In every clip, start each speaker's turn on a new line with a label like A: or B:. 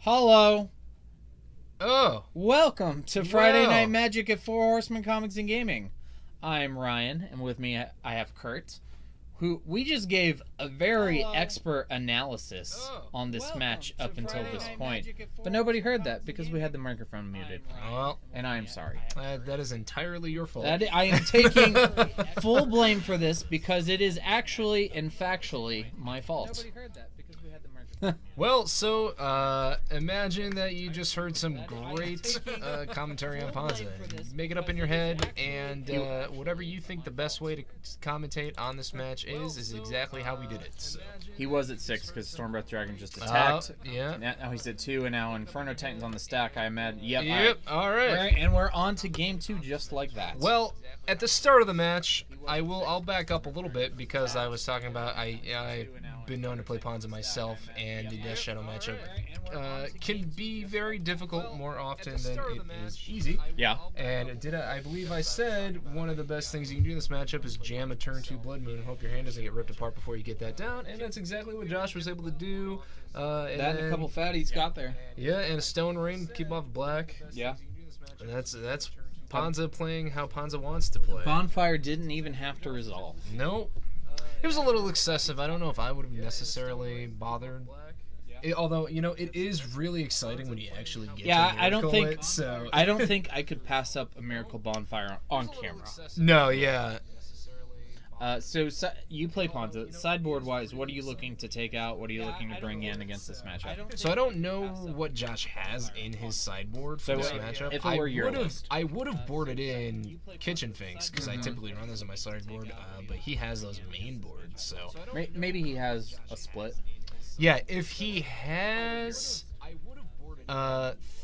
A: Hello.
B: Oh.
A: Welcome to Friday
B: Wow.
A: Night Magic at Four Horsemen Comics and Gaming. I'm Ryan, and with me I have Kurt, who we just gave a very expert analysis on this match up until this point. But nobody heard that because we had the microphone muted.
B: Well,
A: And I am sorry.
B: that is entirely your fault.
A: I am taking full blame for this because it is actually and factually my fault.
B: Well, so imagine that you just heard some great commentary on Ponza. Make it up in your head, and whatever you think the best way to commentate on this match is exactly how we did it. So.
A: He was at 6 because Stormbreath Dragon just attacked.
B: Yeah.
A: Now he's at 2, and now Inferno Titan's on the stack. I imagine.
B: Yep. All right.
A: And we're on to game 2 just like that.
B: Well, at the start of the match, I'll back up a little bit because I was talking about I've been known to play Ponza myself, and the Death Shadow matchup can be very difficult more often than it is easy.
A: Yeah.
B: And I believe I said one of the best things you can do in this matchup is jam a turn 2 Blood Moon and hope your hand doesn't get ripped apart before you get that down, and that's exactly what Josh was able to do. And
A: a couple fatties got there.
B: Yeah, and a Stone Rain, keep off black.
A: Yeah.
B: And that's Ponza playing how Ponza wants to play.
A: Bonfire didn't even have to resolve.
B: No. It was a little excessive. I don't know if I would have necessarily bothered. Although, it is really exciting when you actually get to
A: I don't think
B: it, so.
A: I don't think I could pass up a Miracle Bonfire on camera.
B: No, yeah.
A: So you play Ponza. Sideboard-wise, what are you looking to take out? What are you looking to bring in against this matchup?
B: So I don't know what Josh has in his sideboard for this matchup.
A: If it were your list.
B: I would have boarded in Kitchen Finks because I typically run those on my sideboard, but he has those main boards, so.
A: Maybe he has a split.
B: Yeah, if he has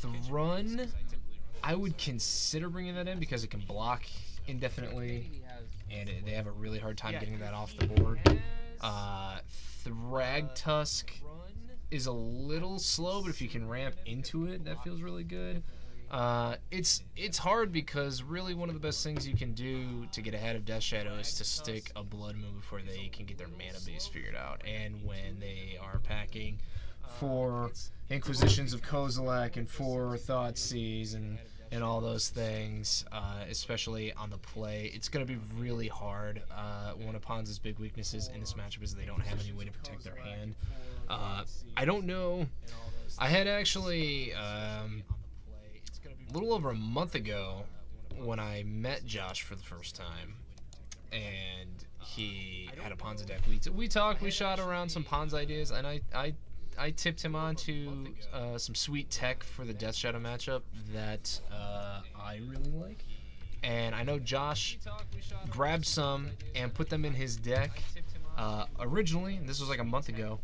B: Thrun, I would consider bringing that in because it can block indefinitely, and they have a really hard time getting that off the board. Thragtusk is a little slow, but if you can ramp into it, that feels really good. It's hard because really one of the best things you can do to get ahead of Death Shadow is to stick a Blood Moon before they can get their mana base figured out. And when they are packing 4 Inquisitions of Kozilek and 4 Thoughtseize and all those things, especially on the play, it's going to be really hard. One of Ponza's big weaknesses in this matchup is they don't have any way to protect their hand. I don't know. I had actually... a little over a month ago when I met Josh for the first time, and he had a Ponza deck. We talked, we shot around some Ponza ideas, and I tipped him on to some sweet tech for the Death Shadow matchup that I really like. And I know Josh grabbed some and put them in his deck originally, and this was like a month ago.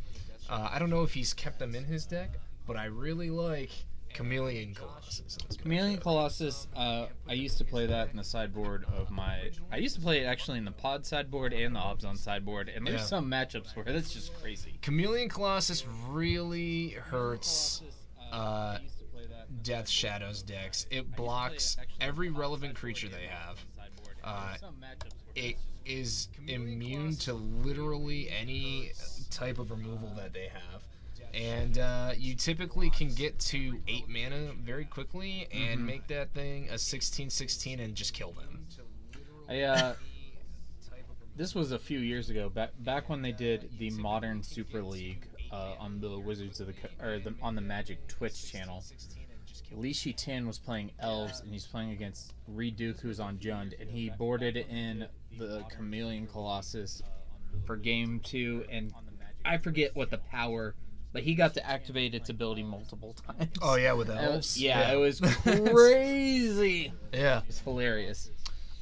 B: I don't know if he's kept them in his deck, but I really like Chameleon Colossus.
A: Chameleon Colossus, I used to play that in the sideboard of my... I used to play it actually in the Pod sideboard and the Obzon sideboard, and there's some matchups where that's just crazy.
B: Chameleon Colossus really hurts Death Shadow's decks. It blocks every relevant creature they have. It is immune to literally any type of removal that they have. And you typically can get to 8 mana very quickly and make that thing a 16/16 and just kill them.
A: This was a few years ago, back when they did the Modern Super League on the Wizards of on the Magic Twitch channel. Li Shi-Tin was playing Elves, and he's playing against Reduke, who's on Jund, and he boarded in the Chameleon Colossus for game 2, and I forget what the power. But he got to activate its ability multiple times.
B: Oh, yeah, with Elves?
A: Yeah, it was crazy.
B: Yeah.
A: It's hilarious.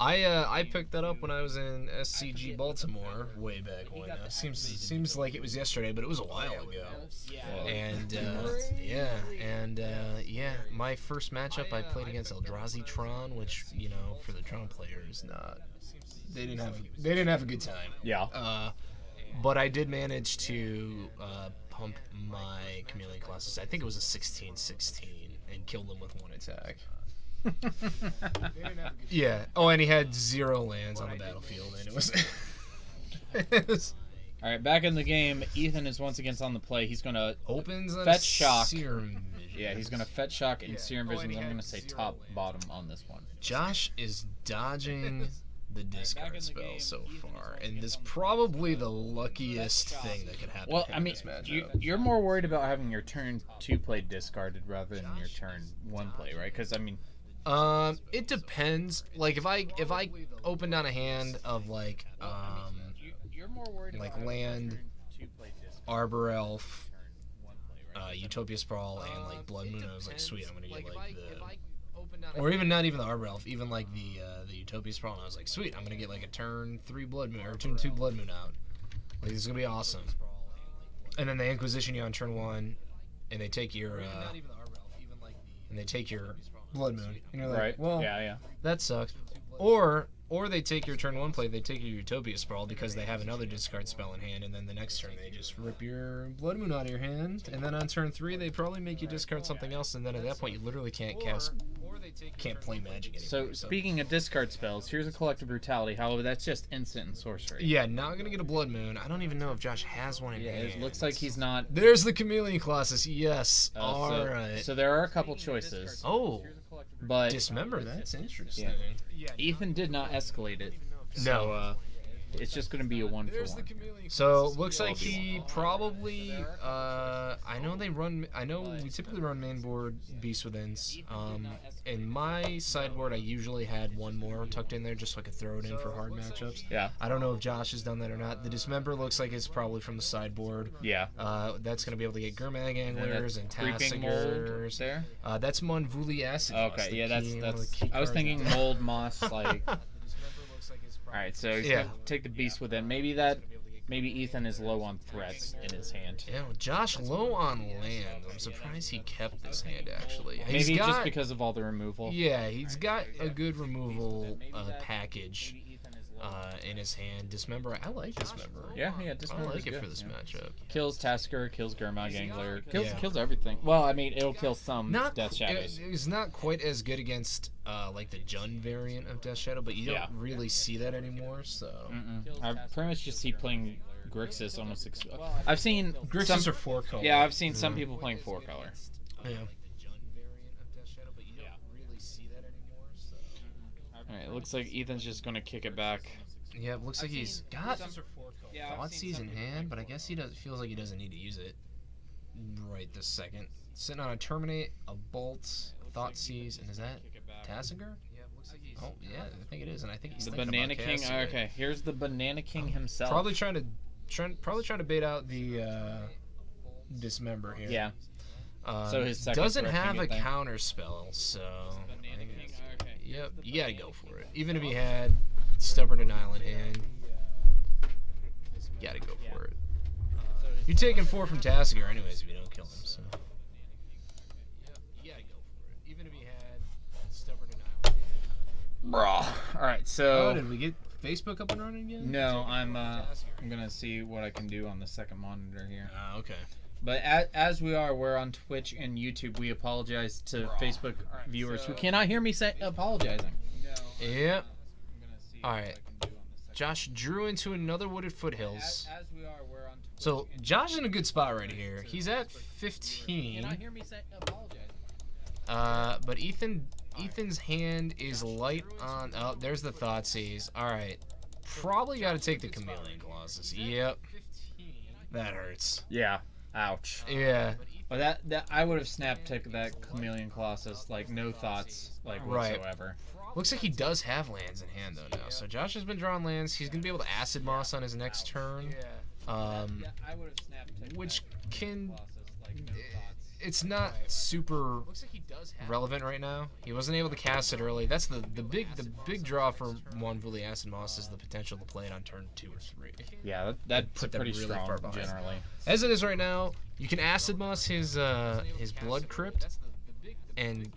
B: I picked that up when I was in SCG Baltimore way back when. Seems like it was yesterday, but it was a while ago. And, my first matchup I played against Eldrazi Tron, which, for the Tron players, they didn't have a good time.
A: Yeah.
B: But I did manage to pump my Chameleon Colossus. I think it was a 16/16 and killed him with 1 attack. Yeah. Oh, and he had 0 lands on the battlefield, and it was
A: All right, back in the game. Ethan is once again on the play. He's going to
B: opens on
A: fetch shock.
B: Serum Vision.
A: Yeah, he's gonna Fetch Shock and Serum Vision. I'm gonna say top bottom on this one.
B: Josh is dodging the discard spell so far, and this is probably the luckiest thing that could happen.
A: Well,
B: to him
A: I
B: in
A: mean,
B: this matchup.
A: you're more worried about having your turn 2 play discarded rather than your turn 1 play, right? Because I mean,
B: It depends. Like if I open down a hand of like
A: you're more worried
B: like
A: about
B: land, Arbor Elf, Utopia Sprawl, and like Blood Moon. I was like, sweet, I'm gonna get like the, or even not even the Arbor Elf, even like the Utopia Sprawl. And I was like, sweet, I'm gonna get like a turn 3 Blood Moon or turn 2 Blood Moon out. Like this is gonna be awesome. And then they Inquisition you on turn 1, and they take your Blood Moon. And you're like,
A: right?
B: well,
A: Yeah.
B: that sucks. Or they take your turn 1 play, they take your Utopia Sprawl because they have another discard spell in hand, and then the next turn they just rip your Blood Moon out of your hand, and then on turn 3 they probably make you discard something else, and then at that point you literally can't play Magic anymore.
A: So speaking of discard spells, here's a Collective Brutality. However, that's just instant and sorcery.
B: Yeah, not gonna get a Blood Moon. I don't even know if Josh has one in hand.
A: It looks like he's not.
B: There's the Chameleon Colossus. Yes. Alright.
A: So there are a couple choices.
B: Oh,
A: But
B: Dismember. That's interesting.
A: Ethan did not escalate it.
B: No.
A: So, it's just going to be a 1 for 1.
B: So looks like he probably. I know we typically run mainboard Beast Withins. In my sideboard, I usually had one more tucked in there just so I could throw it in for hard matchups.
A: Yeah.
B: I don't know if Josh has done that or not. The Dismember looks like it's probably from the sideboard.
A: Yeah.
B: That's gonna be able to get Gurmag Anglers and
A: Creeping Mold
B: Tassigers.
A: there.
B: That's Monvuli Acid.
A: Okay, yeah, that's. I was thinking Mold Moss, like. Alright, so he's going to take the Beast Within. Maybe Ethan is low on threats in his hand.
B: Yeah, well, Josh low on land. I'm surprised he kept this hand, actually.
A: Maybe just because of all the removal.
B: Yeah, he's got a good removal package in his hand. Dismember, I like Dismember.
A: Yeah, Dismember.
B: I like it for this matchup.
A: Kills Tasker, kills Gurmag Angler, kills everything. Well, I mean, it'll kill some Death Shadows.
B: It's not quite as good against like the Jund variant of Death Shadow, but you don't really see that anymore. So
A: I pretty much just see playing Grixis almost. I've seen
B: Grixis are 4-color.
A: Yeah, I've seen some people playing 4-color.
B: Yeah.
A: Alright, it looks like Ethan's just going to kick it back.
B: Yeah, it looks like he's got Thoughtseize in hand, but I guess he feels like he doesn't need to use it right this second. Sitting on a Terminate, a Bolt, Thoughtseize, and is that Tassiger? Oh, yeah, I think it is, and I think he's
A: the
B: thinking
A: Banana
B: about
A: King.
B: casting it.
A: Okay, here's the Banana King himself.
B: Probably trying to bait out the Dismember here.
A: Yeah. So his second
B: doesn't
A: threat
B: have
A: can
B: a
A: get
B: counter spell, so
A: Banana King. Okay.
B: yep, you gotta go for it. Even if he had Stubborn Denial in hand, you gotta go for it. You're taking 4 from Tassiger anyways if you don't kill him, so. You gotta go for it. Even if he had Stubborn Denial in hand.
A: Bruh. Alright, so.
B: Oh, did we get Facebook up and running again?
A: No, I'm gonna see what I can do on the second monitor here.
B: Okay.
A: But as we're on Twitch and YouTube. We apologize to Facebook viewers who cannot hear me apologizing.
B: Yep. Alright. Josh drew into another Wooded Foothills.
A: As we are, we're on Twitch.
B: So Josh is in a good spot right here. He's at 15.
A: Cannot hear me apologizing.
B: But Ethan's hand is light on. Oh, there's the Thoughtseize. All right, probably got to take the Chameleon Colossus. Yep, that hurts.
A: Yeah. Ouch.
B: Yeah.
A: But that I would have snapped that Chameleon Colossus, like no thoughts, like whatsoever.
B: Looks like he does have lands in hand though now. So Josh has been drawing lands. He's gonna be able to Acid Moss on his next turn. Which can. It's not super relevant right now. He wasn't able to cast it early. That's the big draw for Monvuli Acid Moss is the potential to play it on turn 2 or 3.
A: Yeah, that's
B: put that
A: pretty
B: really
A: strong
B: far behind.
A: generally.
B: As it is right now, you can Acid Moss his Blood Crypt and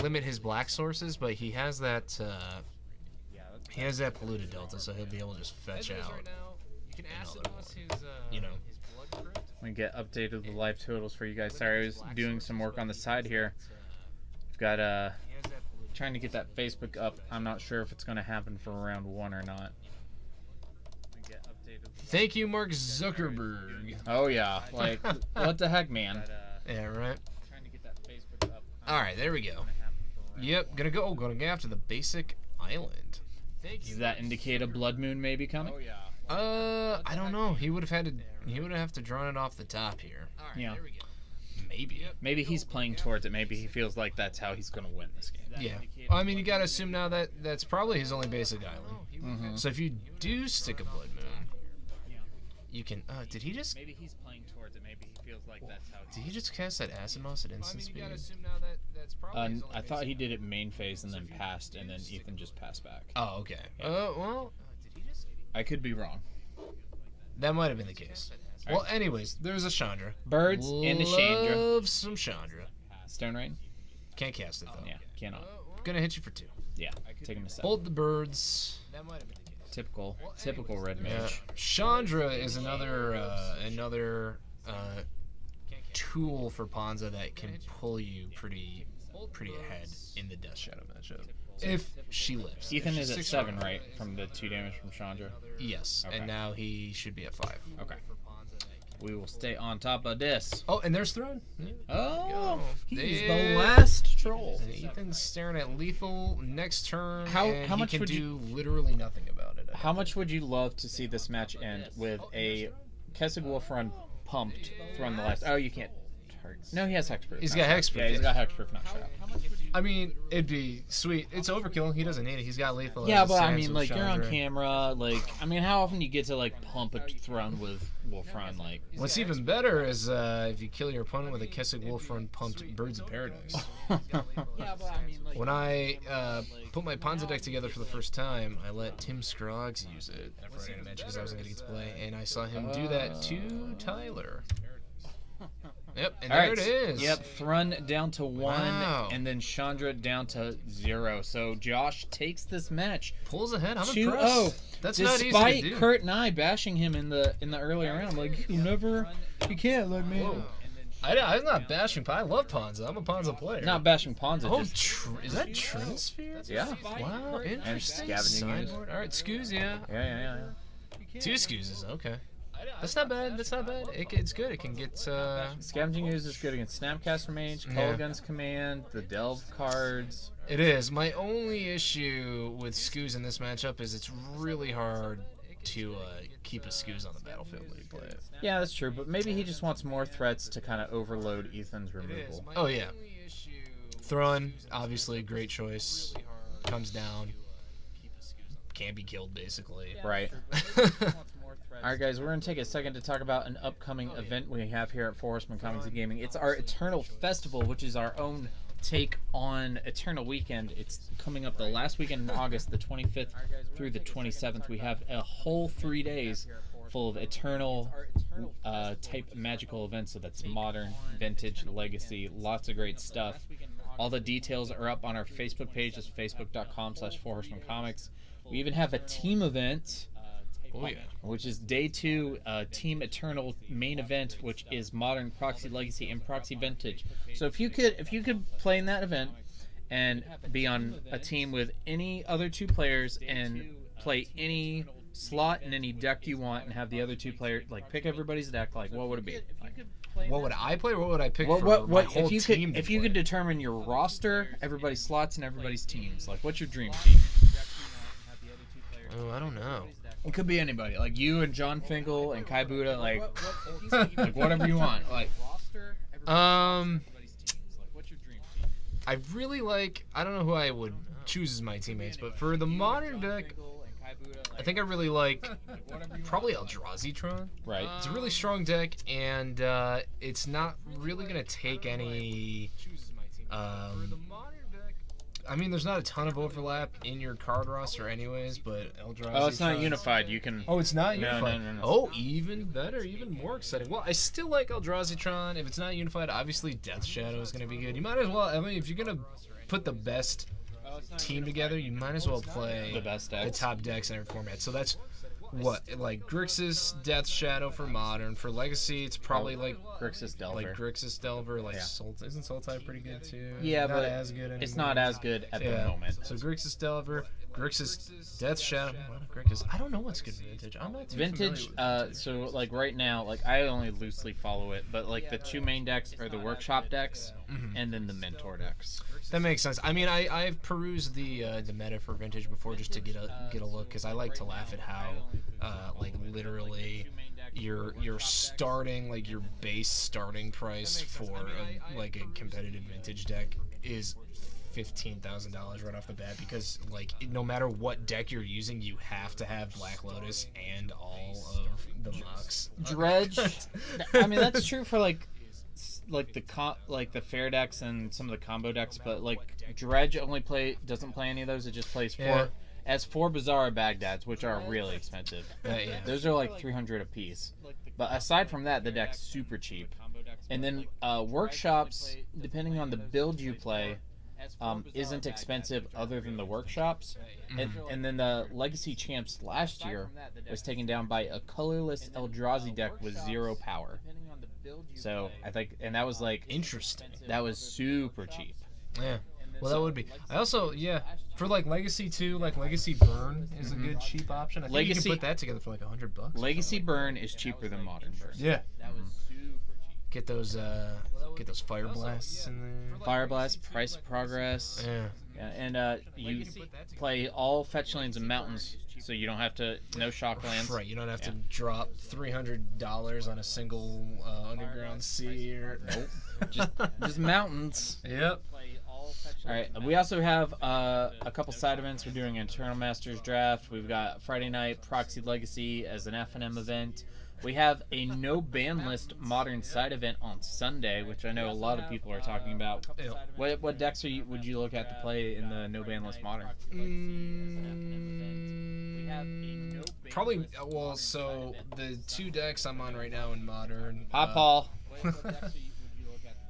B: limit his black sources, but he has that polluted delta, so he'll be able to just fetch out. You know.
A: We get updated the life totals for you guys. Sorry, I was doing some work on the side here. We've got trying to get that Facebook up. I'm not sure if it's going to happen for round 1 or not.
B: Thank you, Mark Zuckerberg.
A: Oh yeah, like what the heck, man?
B: Yeah, right. All right, there we go. Yep, gonna go after the basic island.
A: Does that indicate a blood moon may be coming?
B: I don't know. He would have to draw it off the top here.
A: Yeah.
B: Maybe.
A: Maybe he's playing towards it. Maybe he feels like that's how he's going to win this game.
B: Yeah. I mean, you gotta assume now that that's probably his only basic island. So if you do stick a blood moon, you can. Did he just?
A: Maybe he's playing towards it. Maybe he feels like that's how.
B: Did he just cast that acid moss at instant speed?
A: I thought he did it main phase and then passed, and then Ethan just passed back.
B: Oh, okay. Well,
A: I could be wrong.
B: that might have been the case. Well, anyways, there's a Chandra.
A: Birds and a Chandra.
B: Love some Chandra.
A: Stone Rain?
B: Can't cast it though.
A: Yeah, cannot.
B: Gonna hit you for 2.
A: Yeah, take him a 7.
B: Hold the birds.
A: Typical red
B: Yeah.
A: mage.
B: Chandra is another tool for Ponza that can pull you pretty ahead in the Death Shadow matchup. If she lives.
A: Ethan
B: If
A: is
B: she's
A: at
B: 6
A: 7,
B: round.
A: right? From the 2 damage from Chandra?
B: Yes,
A: Okay.
B: and now he should be at 5.
A: Okay. We will stay on top of this.
B: Oh, and there's Throne.
A: Oh, he's
B: There-
A: the last troll.
B: And Ethan's staring at lethal next turn.
A: How
B: and
A: much
B: he can
A: would
B: do literally nothing about it.
A: How much would you love to see this match end with a Kessig Wolf run pumped throwing the last? Oh, you can't. No, he has Hexproof.
B: He's
A: not
B: got
A: Shout.
B: Hexproof,
A: Yeah, he's
B: yeah.
A: got Hexproof, not Shout.
B: I mean, it'd be sweet. It's overkill. He doesn't need it. He's got lethal.
A: Yeah,
B: as
A: but I
B: Sans
A: mean,
B: with
A: like, you're on
B: Chandra.
A: camera. Like, I mean, how often do you get to, like, pump a Throne with Wolf Run? Like,
B: What's even better is if you kill your opponent with a Kessig Wolf Run pumped Birds of Paradise.
A: yeah, but I mean, like,
B: When I put my Ponza deck together for the first time, I let Tim Scroggs use it at Friday Match because I wasn't going to get to play, and I saw him do that to Tyler. Yep, and there
A: Alright,
B: it is.
A: Yep, Thrun down to 1,
B: Wow.
A: and then Chandra down to 0. So Josh takes this match
B: Pulls ahead. I'm
A: 2-0.
B: impressed. That's not easy to
A: Despite
B: do.
A: Kurt and I bashing him in the earlier round, like, you can't let me.
B: Whoa. I'm not bashing. I love Ponza. I'm a Ponza player.
A: Not bashing Ponza.
B: Oh,
A: just,
B: is that Trinisphere?
A: yeah.
B: Wow, interesting.
A: scavenging use.
B: Sideboard. All right, Scoos, yeah.
A: Yeah.
B: 2 Scooses, okay. That's not bad. It's good. It can get.
A: Scavenging Ooze is good against Snapcaster Mage,
B: Yeah.
A: Culligan's Command, the Delve cards.
B: It is. My only issue with Scoos in this matchup is it's really hard to keep a Scoos on the battlefield when you play it.
A: Yeah, that's true, but maybe he just wants more threats to kind of overload Ethan's removal.
B: Oh, yeah. Thrun, obviously, great choice. Comes down. Can't be killed, basically.
A: Right. Alright guys, we're going to take a second to talk about an upcoming event we have here at Four Horsemen Comics and Gaming. It's our Eternal Festival, which is our own take on Eternal Weekend. It's coming up the last weekend in August, the 25th through the 27th. We have a whole 3 days full of Eternal type magical events. So that's modern, vintage, legacy, lots of great stuff. All the details are up on our Facebook page. It's facebook.com/4horsemencomics. We even have a team event.
B: Oh, yeah.
A: Which is day 2, Team Eternal main event, which is Modern, Proxy Legacy, and Proxy Vintage. So if you could play in that event and be on a team with any other 2 players and play any slot in any deck you want and have the other 2 players pick everybody's deck, what would it be?
B: What would I play? What would I pick for
A: What
B: my whole
A: if you
B: team
A: could
B: to
A: if you
B: play?
A: could determine your roster, everybody's slots, and everybody's teams? What's your dream team?
B: Oh, I don't know.
A: It could be anybody, like you and John Finkel and Kai Buddha, like whatever you want.
B: I really like. I don't know who I would choose as my teammates, but for the modern deck, I think I really like probably Eldrazi-tron.
A: Right.
B: It's a really strong deck, and it's not really gonna take any. I mean, there's not a ton of overlap in your card roster, anyways. But Eldrazi.
A: Oh, it's not unified. You can.
B: Oh, it's not
A: No,
B: unified.
A: no.
B: Oh, even better, even more exciting. Well, I still like Eldrazi-tron. If it's not unified, obviously Death Shadow is going to be good. You might as well. I mean, if you're going to put the best team together, you might as well play
A: The best
B: the
A: decks.
B: top decks in every format. So that's what Grixis, Death Shadow for modern. For Legacy, it's probably
A: Grixis Delver.
B: Grixis Delver.
A: Yeah.
B: Isn't Sultai pretty good too?
A: Yeah,
B: not
A: but
B: as good
A: it's
B: anymore.
A: not as good at the moment.
B: So Grixis Delver, Grixis Death Shadow. Grixis. I don't know what's good vintage. I'm not too
A: Vintage,
B: familiar with
A: so like right now, like I only loosely follow it, but like the two main decks are the workshop decks and then the mentor decks.
B: That makes sense. I mean, I've perused the meta for vintage before just to get a look, because I like to laugh at how like literally your starting, like your base starting price for like a competitive vintage deck is $15,000 right off the bat, because like no matter what deck you're using, you have to have Black Lotus and all of the Mox.
A: Dredge. I mean, that's true for like the fair decks and some of the combo decks, but like Dredge doesn't play any of those. It just plays four Bizarro Bagdads, which are really expensive. Those are like 300 a piece. But aside from that, the deck's super cheap. And then workshops, depending on the build you play, isn't expensive other than the workshops. And then the Legacy Champs last year was taken down by a colorless Eldrazi deck with 0 power. So I think, and that was like
B: interesting.
A: That was super cheap.
B: Yeah. Well, that would be. I also, for like Legacy 2, like Legacy Burn is a good cheap option. I think you can put that together for like $100.
A: Legacy Burn is cheaper than Modern Burn.
B: Yeah. That was super cheap. Get those Fire Blasts in there.
A: Fire Blast, Price of Progress. Yeah. And you play all fetch lands and mountains, so you don't have to shock lands.
B: Right. You don't have to drop $300 on a single underground sea or
A: just mountains.
B: Yep.
A: All right. We also have a couple side events. We're doing an Eternal Masters draft. We've got Friday night Proxy Legacy as an F&M event. We have a no ban list modern side event on Sunday, which I know a lot of people are talking about. What decks would you look at to play in the no ban list modern?
B: Probably. Well, so the two decks I'm on right now in modern.
A: Hi, Paul.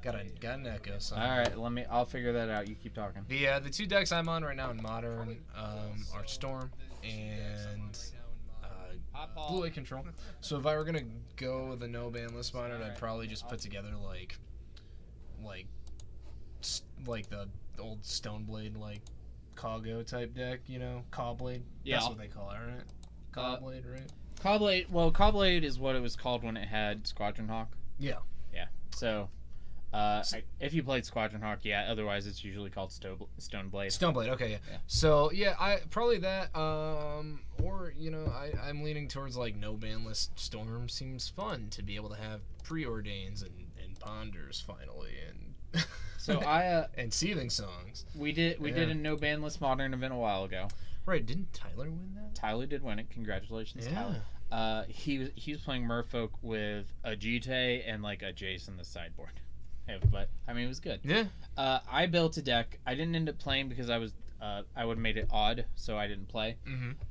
B: Got an echo. So.
A: All right, I'll figure that out. You keep talking.
B: The two decks I'm on right now in modern are Storm and Blue Eye Control. So if I were gonna go with a no ban list modern, I'd probably just put together like the old Stoneblade, like Coggo type deck, Cawblade.
A: Yeah,
B: that's what they call it, right? Cawblade, right?
A: Cawblade. Well, Cawblade is what it was called when it had Squadron Hawk.
B: Yeah.
A: Yeah. So. If you played Squadron Hawk, otherwise it's usually called Stoneblade.
B: Stoneblade, okay, yeah. So I probably that, or I'm leaning towards like no ban list Storm. Seems fun to be able to have preordains and ponders finally, and
A: so
B: and seething songs.
A: We did a no ban list modern event a while ago.
B: Right? Didn't Tyler win that?
A: Tyler did win it. Congratulations, Tyler. He was playing Merfolk with a Jite and like a Jace in the sideboard. But I mean, it was good.
B: Yeah.
A: I built a deck. I didn't end up playing because I would have made it odd, so I didn't play.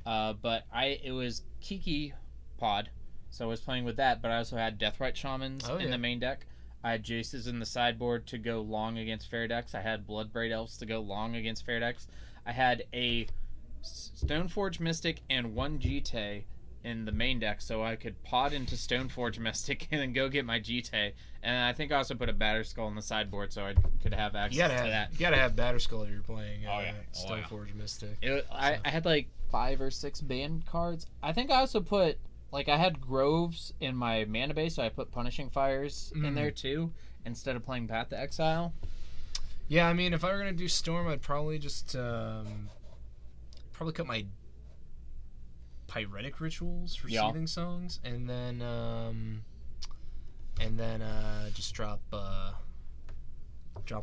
A: But it was Kiki Pod, so I was playing with that. But I also had Deathrite Shamans in the main deck. I had Jaces in the sideboard to go long against fair decks. I had Bloodbraid Elves to go long against fair decks. I had a Stoneforge Mystic and one Jite in the main deck, so I could pod into Stoneforge Mystic and then go get my Jite. And I think I also put a Batterskull in the sideboard so I could have access to that.
B: You gotta have Batterskull if you're playing Stoneforge Mystic.
A: I had like 5 or 6 banned cards. I think I also put, I had Groves in my mana base, so I put Punishing Fires in there too, instead of playing Path to Exile.
B: Yeah, I mean, if I were going to do Storm, I'd probably just probably cut my Pyretic Rituals for Seething Songs, and then just drop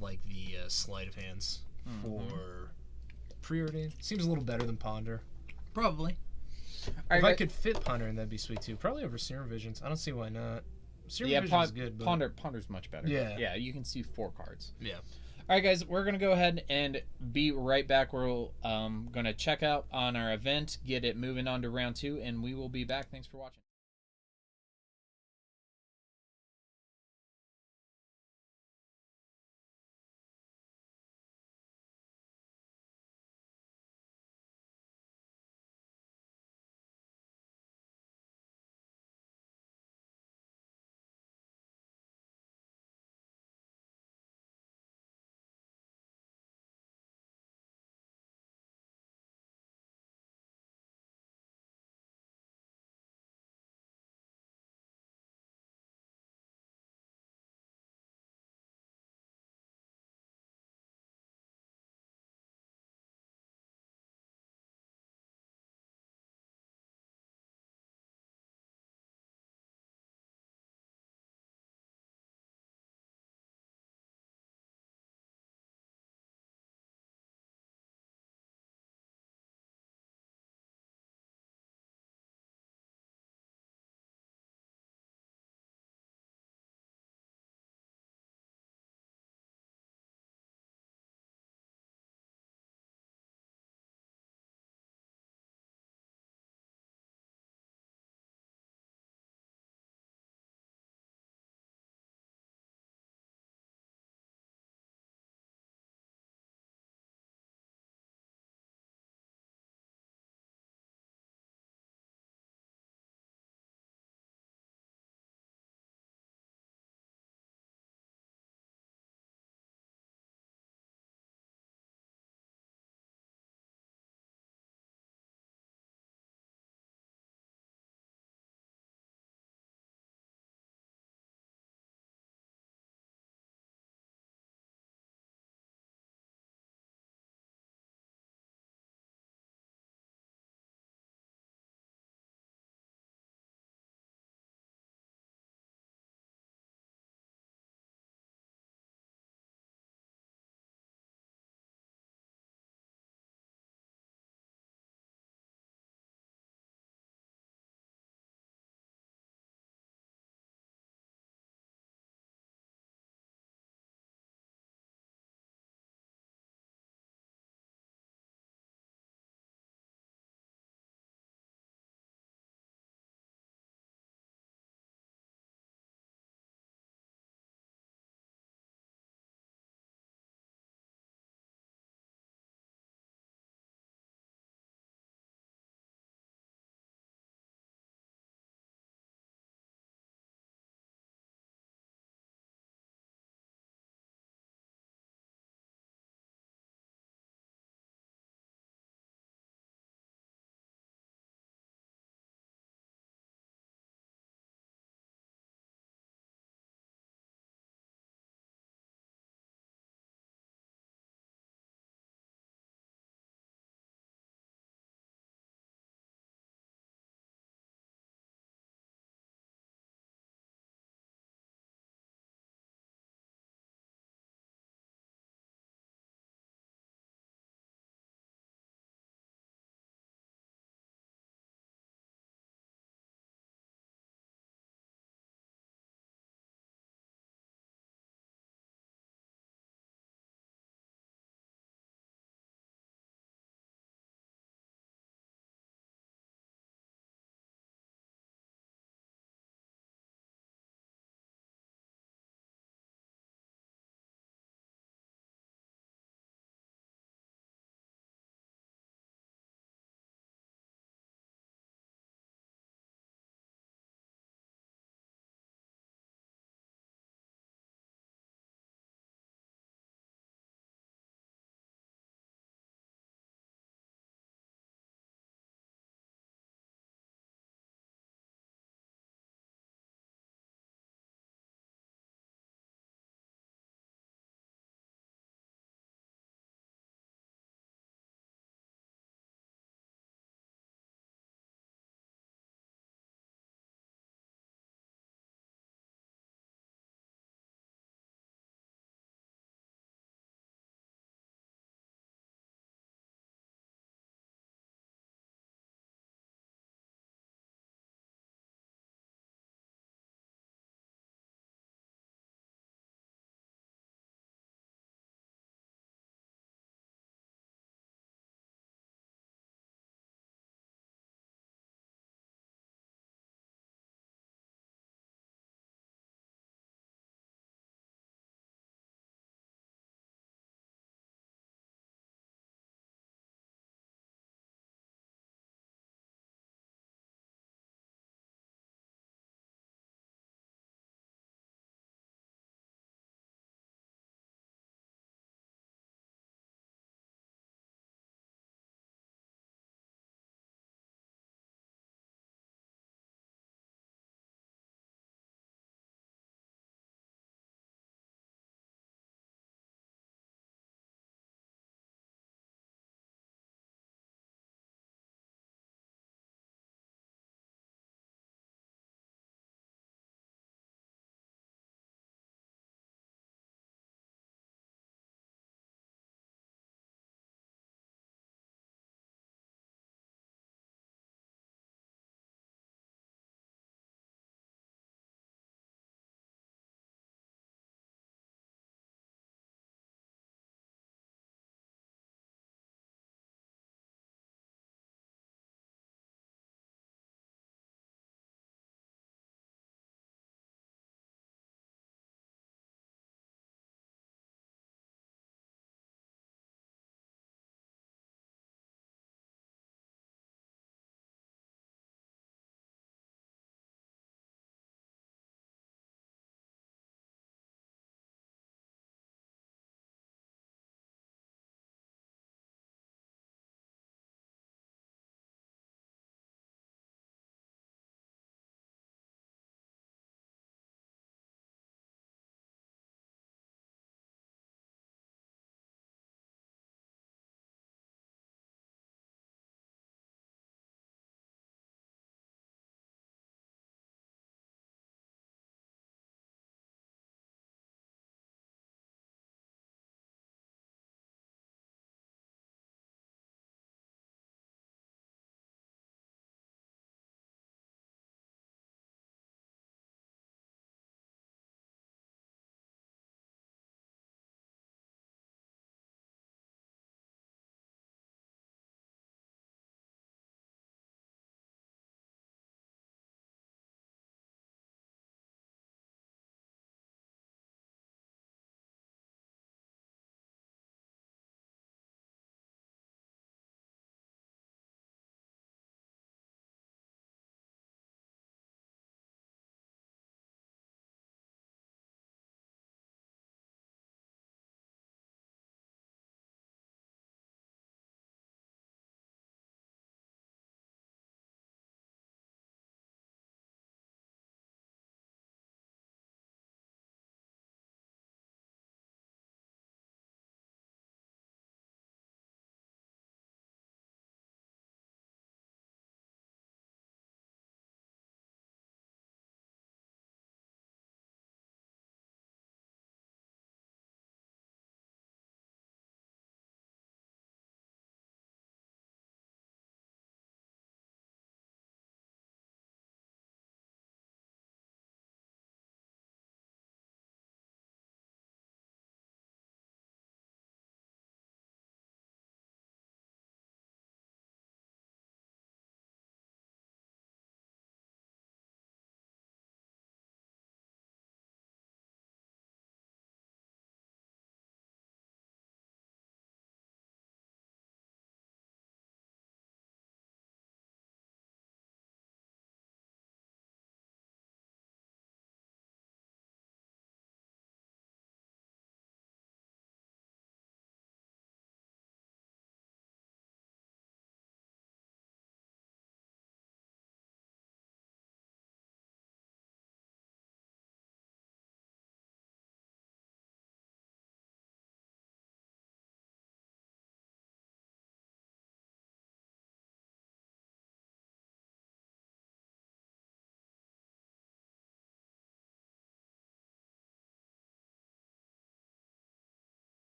B: like the Sleight of Hands for Preordain. Seems a little better than Ponder.
A: Probably.
B: If I could fit Ponder, that'd be sweet too. Probably over Serum Visions. I don't see why not. Serum Visions is good, but
A: Ponder's much better.
B: Yeah,
A: you can see 4 cards.
B: Yeah.
A: All right, guys, we're going to go ahead and be right back. We're going to check out on our event, get it moving on to round 2, and we will be back. Thanks for watching.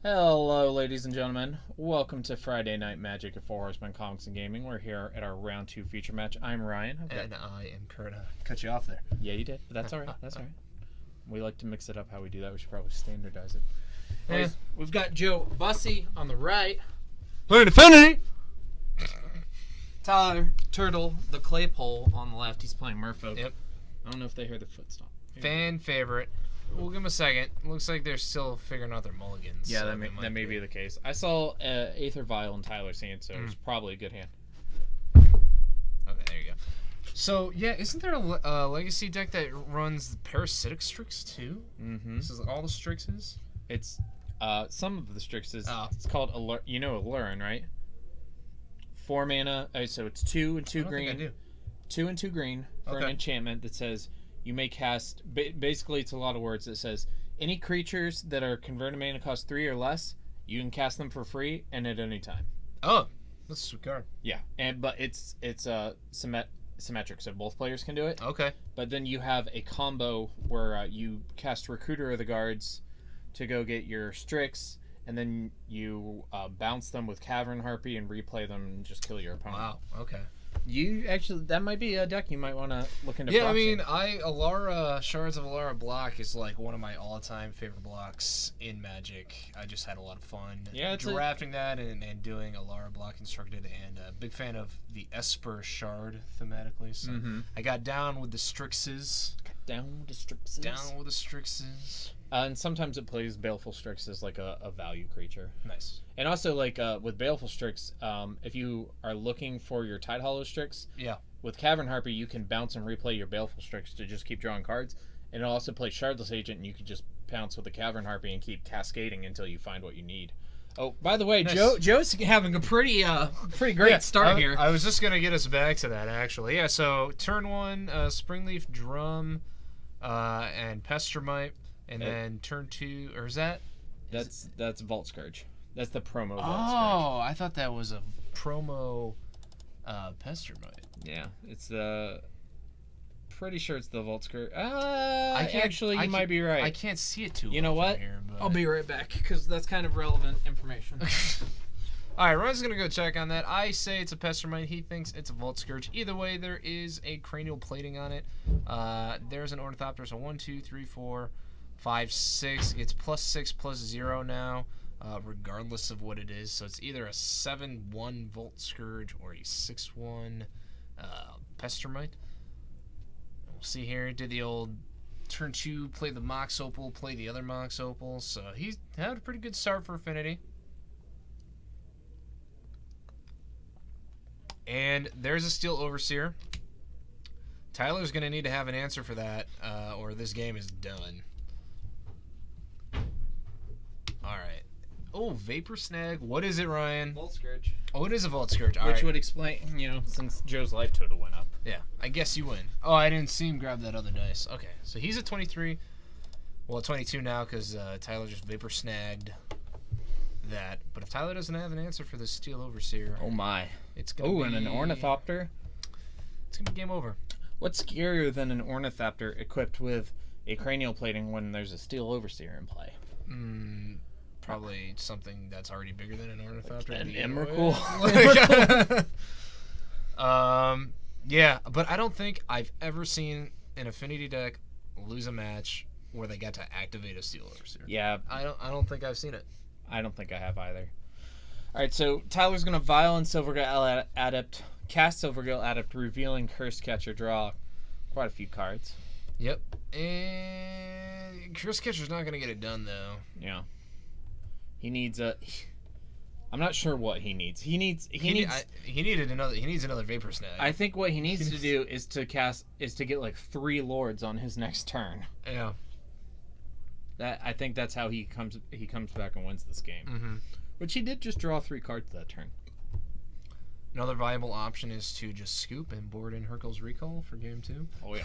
A: Hello, ladies and gentlemen. Welcome to Friday Night Magic at Four Horsemen Comics and Gaming. We're here at our round 2 feature match. I'm Ryan.
B: And I am Kurt. Cut you off there.
A: Yeah, you did. But that's all right. That's all right. We like to mix it up how we do that. We should probably standardize it. Anyways, we've got Joe Bussy on the right.
B: Learn Affinity!
A: Tyler Turtle, the Claypole, on the left. He's playing Merfolk.
B: Yep.
A: I don't know if they hear the foot stomp.
B: Fan favorite. We'll give them a second. Looks like they're still figuring out their mulligans.
A: Yeah,
B: so
A: that may be the case. I saw Aether Vial and Tyler's hand, so it's probably a good hand.
B: Okay, there you go. So, yeah, isn't there a legacy deck that runs the Parasitic Strix, too?
A: Mm-hmm.
B: This is all the Strixes?
A: It's some of the Strixes.
B: Oh.
A: It's called Allurin, right? 4 mana. So it's 2 and 2 green.
B: I do.
A: 2 and 2 green for an enchantment that says you may cast. Basically, it's a lot of words that says any creatures that are converted mana cost 3 or less, you can cast them for free and at any time.
B: Oh, that's a sweet card.
A: Yeah, but it's symmetric, so both players can do it.
B: Okay.
A: But then you have a combo where you cast Recruiter of the Guards to go get your Strix, and then you bounce them with Cavern Harpy and replay them and just kill your opponent.
B: Wow, okay.
A: You actually, that might be a deck you might want to look into.
B: Yeah, I mean, Alara, Shards of Alara block is like one of my all-time favorite blocks in Magic. I just had a lot of fun drafting that and doing Alara block constructed, and a big fan of the Esper Shard thematically. So I got down with the Strixes.
A: Down with the Strixes. And sometimes it plays Baleful Strix as like a value creature.
B: Nice.
A: And also, like with Baleful Strix, if you are looking for your Tidehollow Strix, with Cavern Harpy, you can bounce and replay your Baleful Strix to just keep drawing cards. And it also plays Shardless Agent, and you can just pounce with the Cavern Harpy and keep cascading until you find what you need. Oh, by the way, nice. Joe's having a pretty great start here.
B: I was just gonna get us back to that actually. Yeah. So turn 1, Springleaf Drum, and Pestermite. And then turn 2, or is that?
A: That's Vault Scourge. That's the promo Vault Scourge.
B: Oh, I thought that was a promo Pestermite.
A: Yeah, it's the. Pretty sure it's the Vault Scourge. You might be right.
B: I can't see it too.
A: You know what?
B: Here, but...
A: I'll be right back because that's kind of relevant information.
B: All right, Ron's gonna go check on that. I say it's a Pestermite. He thinks it's a Vault Scourge. Either way, there is a cranial plating on it. There's an Ornithopter. So 1, 2, 3, 4. 5, 6. It's +6/+0 now, regardless of what it is. So it's either a 7/1 Vault Scourge or a 6/1 Pestermite. We'll see here. Did the old turn 2, play the Mox Opal, play the other Mox Opal. So he's had a pretty good start for Affinity. And there's a Steel Overseer. Tyler's going to need to have an answer for that, or this game is done. Alright. Oh, Vapor Snag. What is it, Ryan?
A: Vault Scourge.
B: Oh, it is a Vault Scourge.
A: Which would explain, since Joe's life total went up.
B: Yeah, I guess you win. Oh, I didn't see him grab that other dice. Okay, so he's at 23. Well, 22 now because Tyler just Vapor Snagged that. But if Tyler doesn't have an answer for this Steel Overseer...
A: Oh, my.
B: It's going to be...
A: and an Ornithopter?
B: It's going to be game over.
A: What's scarier than an Ornithopter equipped with a cranial plating when there's a Steel Overseer in play?
B: Probably something that's already bigger than an Ornithopter.
A: An Emrakul.
B: Yeah, but I don't think I've ever seen an Affinity deck lose a match where they got to activate a Steel Overseer.
A: Yeah.
B: I don't think I've seen it.
A: I don't think I have either. Alright, so Tyler's going to Violent Silvergill Adept, cast Silvergill Adept, revealing Curse Catcher, draw quite a few cards.
B: Yep. And Curse Catcher's not going to get it done, though.
A: Yeah. He needs a... I'm not sure what he needs. He needs
B: another Vapor Snag.
A: I think what he needs to do is to get like 3 Lords on his next turn.
B: Yeah.
A: I think that's how he comes back and wins this game. Which he did just draw 3 cards that turn.
B: Another viable option is to just scoop and board in Hurkyl's Recall for game 2.
A: Oh yeah.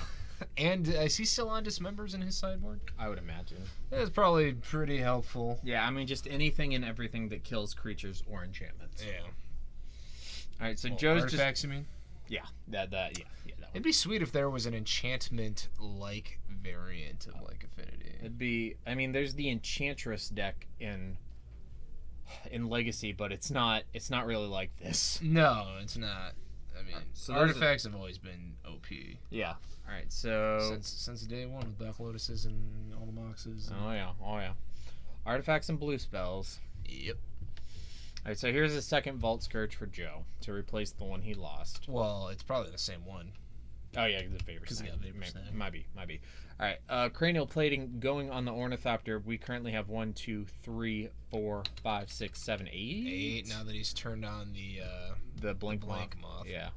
B: And is he still on Dismembers in his sideboard?
A: I would imagine.
B: That's probably pretty helpful.
A: Yeah, I mean just anything and everything that kills creatures or enchantments.
B: Yeah.
A: All right, so Joe's
B: artifacts, you mean?
A: Yeah, that one.
B: It'd be sweet if there was an enchantment-like variant of like Affinity.
A: It'd be. I mean, there's the Enchantress deck in in Legacy, but it's not really like this.
B: No, it's not. I mean,
A: So
B: artifacts have always been OP.
A: Yeah. All right. So.
B: Since day one with Black Lotuses and all the boxes.
A: Oh yeah. Artifacts and blue spells.
B: Yep.
A: All right. So here's a second Vault Scourge for Joe to replace the one he lost.
B: Well, it's probably the same one.
A: Oh yeah, the Vapor
B: Because
A: Snag.
B: he got Vapor Snag.
A: Might be. All right. Cranial plating going on the Ornithopter. We currently have 1, 2, 3, 4, 5, 6, 7, 8.
B: 8. Now that he's turned on
A: the blink
B: moth.
A: Yeah.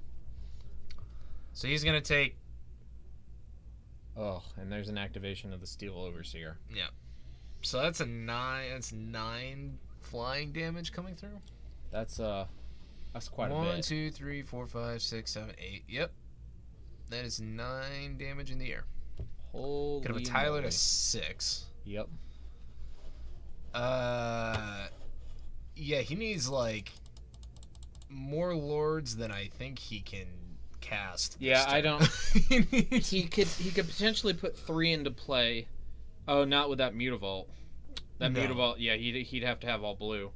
B: So he's gonna take.
A: Oh, and there's an activation of the Steel Overseer.
B: Yeah. So that's a 9. That's 9 flying damage coming through.
A: That's quite a bit.
B: 1, 2, 3, 4, 5, 6, 7, 8. Yep. That is 9 damage in the air.
A: Holy
B: Could have a Tyler
A: moly.
B: to 6.
A: Yep.
B: Yeah, he needs like more lords than I think he can cast.
A: Yeah, I don't.
B: he
A: He could potentially put 3 into play. Oh, not with that Mutavault. That
B: No.
A: Mutavault, yeah, he'd have to have all blue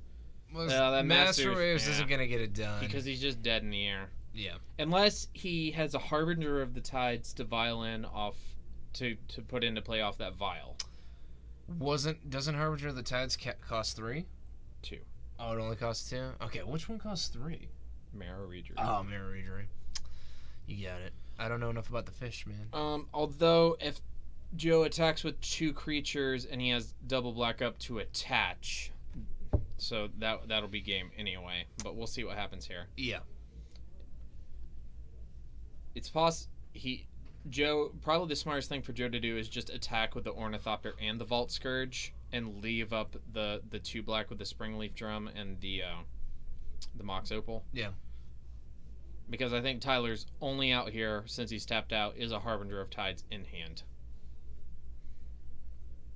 A: that
B: Master
A: Masters-
B: Waves
A: yeah.
B: isn't gonna get it done
A: because he's just dead in the air.
B: yeah.
A: Unless he has a Harbinger of the Tides to violin off to put into play off that vial.
B: Doesn't Harbinger of the Tides cost 3?
A: 2.
B: Oh, it only costs 2. Okay, which one costs 3?
A: Marrow Reader.
B: Oh, Mirror Reader. You got it. I don't know enough about the fish, man.
A: Although if Joe attacks with 2 creatures and he has double black up to attach, so that'll be game anyway. But we'll see what happens here.
B: Yeah.
A: It's Joe, probably the smartest thing for Joe to do is just attack with the Ornithopter and the Vault Scourge and leave up the 2 black with the Springleaf Drum and the Mox Opal.
B: Yeah.
A: Because I think Tyler's only out here, since he's tapped out, is a Harbinger of Tides in hand.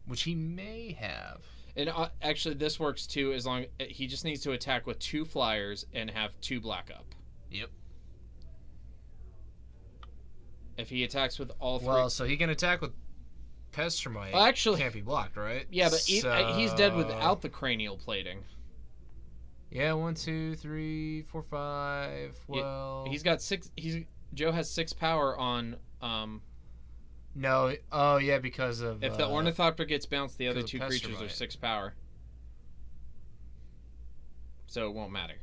B: Which he may have.
A: And actually, this works too, as long he just needs to attack with 2 flyers and have 2 black up.
B: Yep.
A: If he attacks with all 3...
B: Well, so he can attack with Pestromite.
A: Well, actually...
B: Can't be blocked, right?
A: Yeah, but he's dead without the cranial plating.
B: Yeah, 1, 2, 3, 4, 5. Well,
A: He's got 6... Joe has 6 power on...
B: no. Oh, yeah, because of...
A: if the Ornithopter gets bounced, the other
B: because
A: 2
B: of
A: creatures are
B: Pestromite.
A: 6 power. So it won't matter.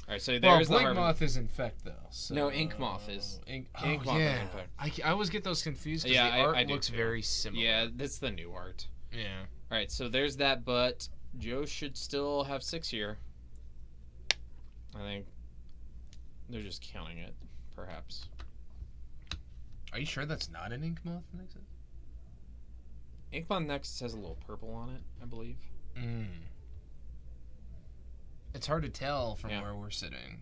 A: Alright, so there's the
B: Blink
A: Harbinger.
B: Moth is Infect, though. So...
A: No, Ink Moth is...
B: Ink
A: Ink Moth is
B: yeah.
A: Infect.
B: I always get those confused because
A: Yeah,
B: the art
A: I do
B: looks
A: too.
B: very similar.
A: Yeah, that's the new art.
B: Yeah.
A: Alright, so there's that, but Joe should still have 6 here. I think they're just counting it, perhaps.
B: Are you sure that's not an Ink Moth Nexus?
A: Inkmoth Nexus has a little purple on it, I believe.
B: It's hard to tell from
A: Yeah.
B: where we're sitting.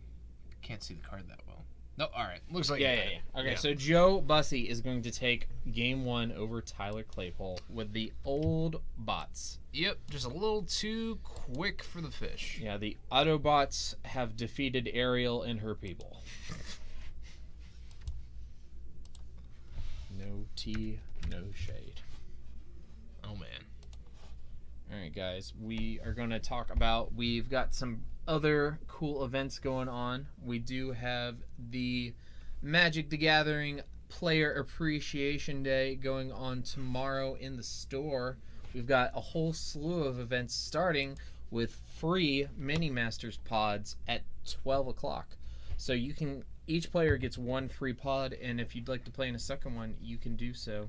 B: Can't see the card that well. No, alright. Looks like
A: Yeah. Okay, so Joe Bussey is going to take game 1 over Tyler Claypole with the old bots.
B: Yep, just a little too quick for the fish.
A: Yeah, the Autobots have defeated Ariel and her people. No tea, no shade.
B: Oh man.
A: Alright guys, we are going to talk about, we've got some other cool events going on. We do have the Magic the Gathering Player Appreciation Day going on tomorrow in the store. We've got a whole slew of events starting with free Mini Masters pods at 12 o'clock. So you can, each player gets 1 free pod, and if you'd like to play in a second one, you can do so.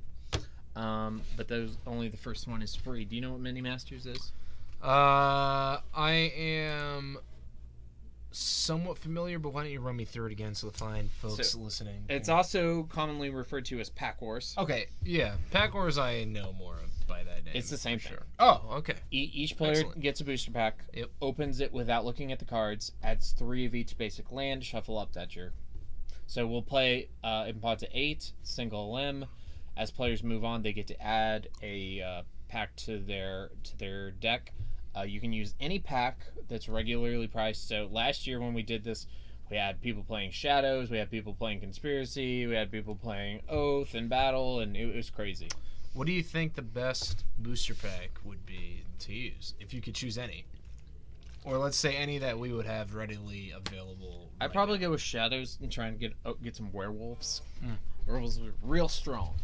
A: But only the first one is free. Do you know what Mini Masters is?
B: I am somewhat familiar, but why don't you run me through it again so the fine folks listening?
A: It's also commonly referred to as Pack Wars.
B: Okay, yeah. Pack Wars I know more by that name.
A: It's the same
B: for
A: thing.
B: sure. Oh, okay.
A: Each player
B: Excellent.
A: gets a booster pack,
B: Yep.
A: opens it without looking at the cards, adds 3 of each basic land, shuffle up that your... So we'll play in pods of 8, single limb. As players move on, they get to add a pack to their deck. You can use any pack that's regularly priced. So last year when we did this, we had people playing Shadows, we had people playing Conspiracy, we had people playing Oath and Battle, and it was crazy.
B: What do you think the best booster pack would be to use if you could choose any? Or let's say any that we would have readily available.
A: I'd probably go with Shadows and try and get some Werewolves.
B: Mm.
A: Werewolves are real strong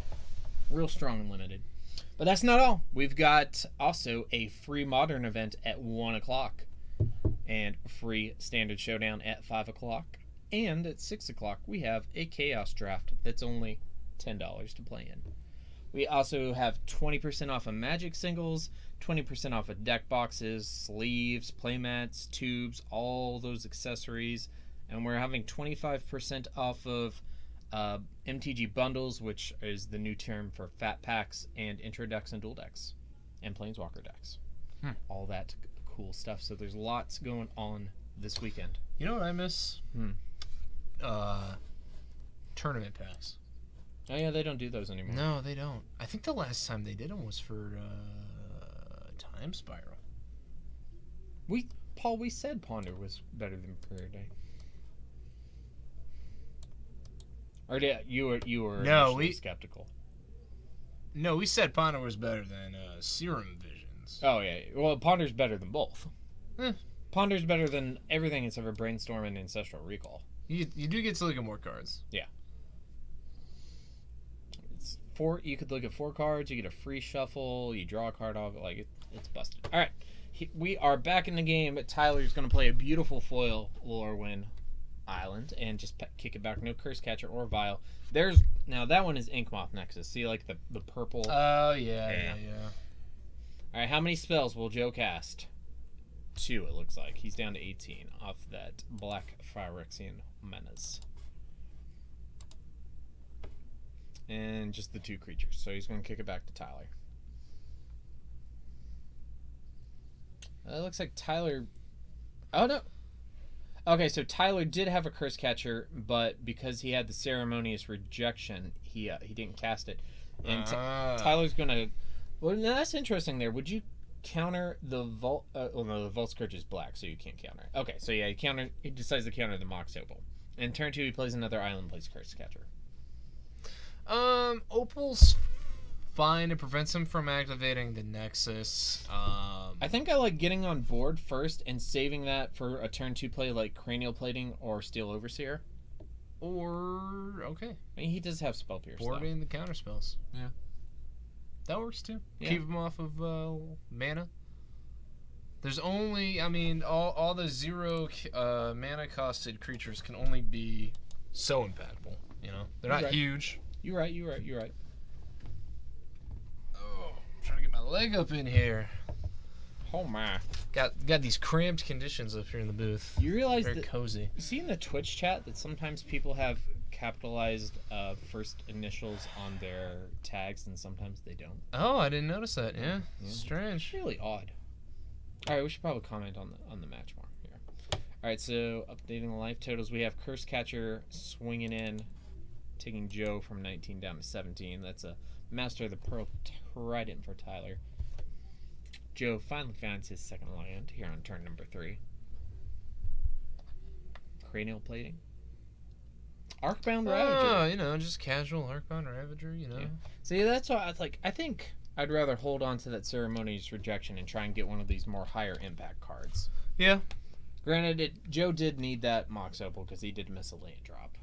A: and limited. But that's not all. We've got also a free Modern event at 1 o'clock. And free Standard Showdown at 5 o'clock. And at 6 o'clock, we have a Chaos Draft that's only $10 to play in. We also have 20% off of Magic singles, 20% off of deck boxes, sleeves, playmats, tubes, all those accessories. And we're having 25% off of MTG bundles, which is the new term for fat packs and intro decks and dual decks and planeswalker decks. All that cool stuff. So there's lots going on this weekend.
B: You know what I miss? Tournament packs.
A: Oh yeah, they don't do those anymore.
B: No, they don't. I think the last time they did them was for Time Spiral.
A: Paul, we said Ponder was better than Prayer Day. Or you were initially skeptical.
B: No, we said Ponder was better than Serum Visions.
A: Oh yeah, well Ponder's better than both. Ponder's better than everything except for Brainstorm and Ancestral Recall.
B: You do get to look at more cards.
A: Yeah. You could look at 4 cards, you get a free shuffle, you draw a card off, it's busted. Alright, we are back in the game. Tyler's going to play a beautiful foil Lorwyn Island and just kick it back. No Curse Catcher or Vial. Now that one is Inkmoth Nexus. See the purple?
B: Oh, yeah.
A: Alright, how many spells will Joe cast? 2, it looks like. He's down to 18 off that Black Phyrexian Menace. And just the 2 creatures. So he's going to kick it back to Tyler. It looks like Tyler... Oh, no. Okay, so Tyler did have a Curse Catcher, but because he had the Ceremonious Rejection, he didn't cast it. And Tyler's going to... Well, now that's interesting there. Would you counter the Vault... well, no, the Vault Scourge is black, so you can't counter it. Okay, so yeah, he decides to counter the Mox Opal. And turn 2, he plays another island, plays Curse Catcher.
B: Opal's fine. It prevents him from activating the Nexus.
A: I think I like getting on board first and saving that for a turn 2 play like Cranial Plating or Steel Overseer.
B: Okay.
A: I mean, he does have Spell Pierce,
B: boarding the counter spells.
A: Yeah.
B: That works too.
A: Yeah.
B: Keep him off of mana. There's only, all the 0 mana costed creatures can only be so impactful. They're not huge.
A: You're right.
B: Oh, I'm trying to get my leg up in here.
A: Oh my!
B: Got these cramped conditions up here in the booth.
A: You realize
B: Very cozy.
A: You see in the Twitch chat that sometimes people have capitalized first initials on their tags and sometimes they don't.
B: Oh, I didn't notice that. Yeah. Strange.
A: It's really odd. All right, we should probably comment on the match more here. All right, so updating the life totals, we have Curse Catcher swinging in, taking Joe from 19 down to 17. That's a Master of the Pearl Trident for Tyler. Joe finally finds his second land here on turn number 3. Cranial Plating. Arcbound Ravager.
B: Oh, just casual Arcbound Ravager, Yeah.
A: See, that's why I think I'd rather hold on to that Ceremonious Rejection and try and get one of these more higher impact cards.
B: Yeah.
A: Granted, Joe did need that Mox Opal because he did miss a land drop.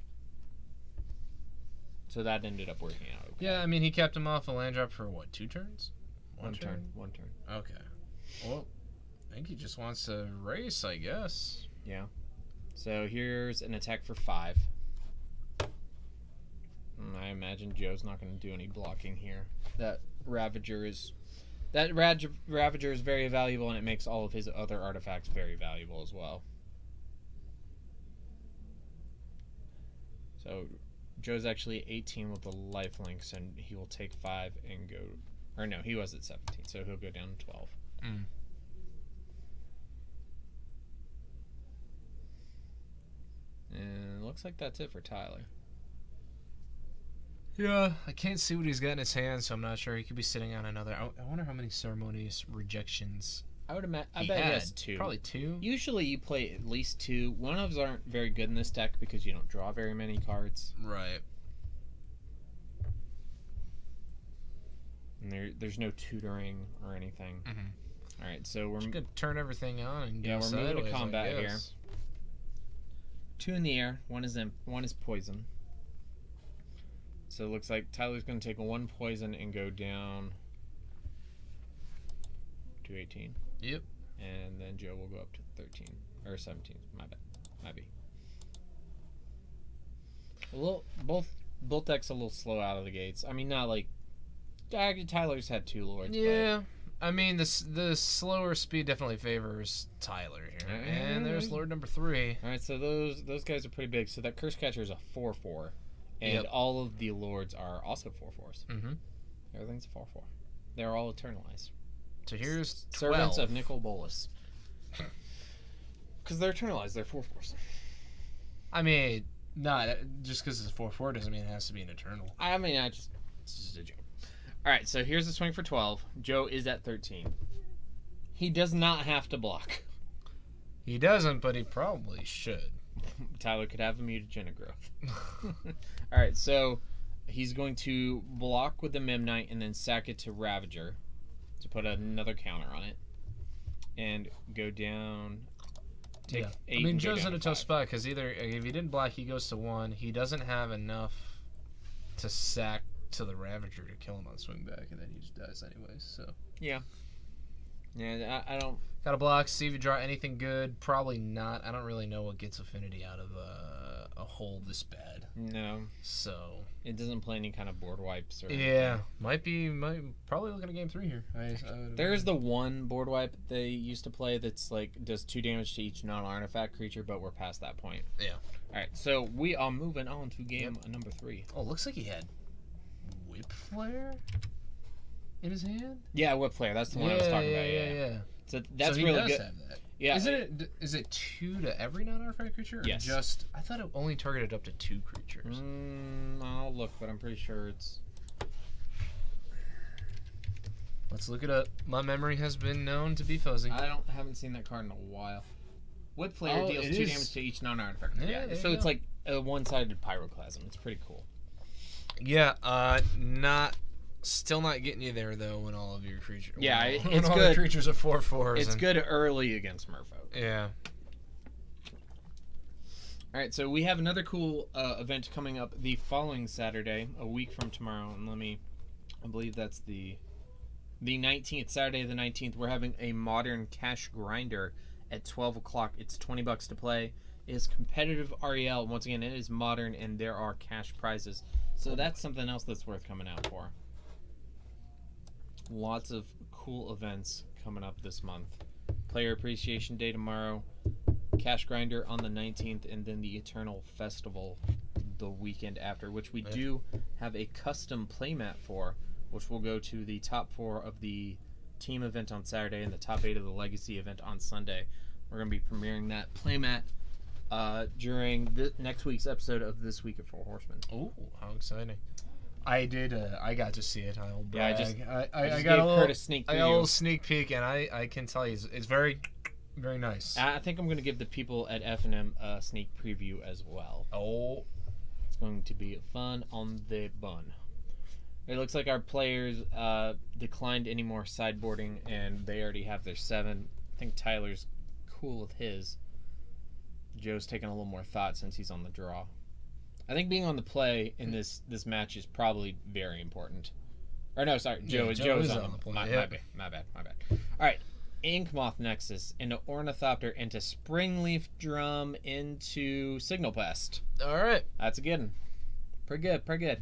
A: So that ended up working out. Okay.
B: Yeah, he kept him off a land drop for what, 2 turns?
A: One turn.
B: Okay. Well, I think he just wants to race, I guess.
A: Yeah. So here's an attack for 5. I imagine Joe's not going to do any blocking here. That Ravager is very valuable, and it makes all of his other artifacts very valuable as well. So Joe's actually 18 with the lifelinks, and he will take 5 and go... Or no, he was at 17, so he'll go down to 12. And it looks like that's it for Tyler.
B: Yeah, I can't see what he's got in his hand, so I'm not sure. He could be sitting on another... I wonder how many Ceremonious Rejections
A: I bet he has 2.
B: Probably 2.
A: Usually you play at least 2. One of those aren't very good in this deck because you don't draw very many cards.
B: Right.
A: And there's no tutoring or anything. All right, so we're
B: Just gonna turn everything on and
A: Yeah,
B: go
A: we're moving to
B: sideways, I
A: combat here.
B: guess.
A: 2 in the air. One is poison. So it looks like Tyler's going to take 1 poison and go down to 18.
B: Yep.
A: And then Joe will go up to 13 or 17. My bad. Might be. A little both decks a little slow out of the gates. I mean, not like Tyler's had 2 lords.
B: Yeah. I mean, the slower speed definitely favors Tyler here. And there's Lord number 3.
A: All right, so those guys are pretty big. So that Curse Catcher is a 4/4, and
B: Yep.
A: all of the lords are also 4/4s.
B: Mm-hmm.
A: Everything's a 4/4. They're all eternalized.
B: So here's 12.
A: Servants of Nicol Bolas. Because they're eternalized, they're 4/4s.
B: I mean, not just because it's a 4/4 doesn't mean it has to be an eternal.
A: I mean, it's just a joke. All right, so here's the swing for 12. Joe is at 13. He does not have to block.
B: He doesn't, but he probably should.
A: Tyler could have a mutagenic growth. All right, so he's going to block with the Memnite and then sack it to Ravager to put another counter on it and go down. Take 8.
B: I mean,
A: and go
B: Joe's
A: down
B: in a
A: to
B: tough
A: 5.
B: spot because either if he didn't block, he goes to 1. He doesn't have enough to sack to the Ravager to kill him on swing back, and then he just dies anyways. So
A: Yeah, I don't.
B: gotta block. See if you draw anything good. Probably not. I don't really know what gets Affinity out of a hole this bad.
A: No,
B: So
A: it doesn't play any kind of board wipes or
B: yeah, might probably looking at game 3 here.
A: There's the one board wipe they used to play that's like does 2 damage to each non-artifact creature, but we're past that point.
B: Yeah.
A: All right, so we are moving on to game number 3.
B: Oh, looks like he had Whip Flare in his hand.
A: Yeah, Whip Flare. That's the one I was talking about. Yeah. So that's
B: so he
A: really
B: does
A: good.
B: have that.
A: Yeah.
B: Is it 2 to every non-artifact creature? Or
A: Yes.
B: Just I thought it only targeted up to 2 creatures.
A: I'll look, but I'm pretty sure it's.
B: Let's look it up. My memory has been known to be fuzzy.
A: Haven't seen that card in a while. Whip Flare
B: Oh,
A: deals
B: it
A: 2
B: is.
A: damage to each non-artifact.
B: Yeah,
A: Yeah.
B: there
A: So
B: you
A: it's
B: go.
A: like a one-sided pyroclasm. It's pretty cool.
B: Yeah, still not getting you there though when all of your creatures.
A: Yeah,
B: when
A: it's
B: all
A: good.
B: The creatures are 4/4s.
A: It's good early against Merfolk.
B: Yeah.
A: All right, so we have another cool event coming up the following Saturday, a week from tomorrow, and I believe that's the 19th, Saturday the 19th. We're having a modern cash grinder at 12 o'clock. It's $20 to play. It is competitive REL. Once again, it is modern, and there are cash prizes. So that's something else that's worth coming out for. Lots of cool events coming up this month. Player Appreciation Day tomorrow. Cash Grinder on the 19th, and then the Eternal Festival the weekend after, which we do have a custom playmat for, which will go to the top 4 of the team event on Saturday and the top 8 of the Legacy event on Sunday. We're going to be premiering that playmat during next week's episode of This Week at Four Horsemen.
B: Oh, how exciting! I got to see it. I'll
A: Yeah, I
B: brag.
A: just
B: I
A: gave
B: got a little,
A: Kurt a sneak
B: I got a little
A: preview.
B: sneak peek, and I can tell you, it's very, very nice.
A: I think I'm going to give the people at F&M a sneak preview as well.
B: Oh,
A: It's going to be fun on the bun. It looks like our players declined any more sideboarding, and they already have their 7. I think Tyler's cool with his. Joe's taking a little more thought since he's on the draw. I think being on the play in this match is probably very important. Or no, sorry, Joe is on the play. My bad. All right, Inkmoth Nexus into Ornithopter into Springleaf Drum into Signal Pest.
B: all right.
A: That's a good one. Pretty good.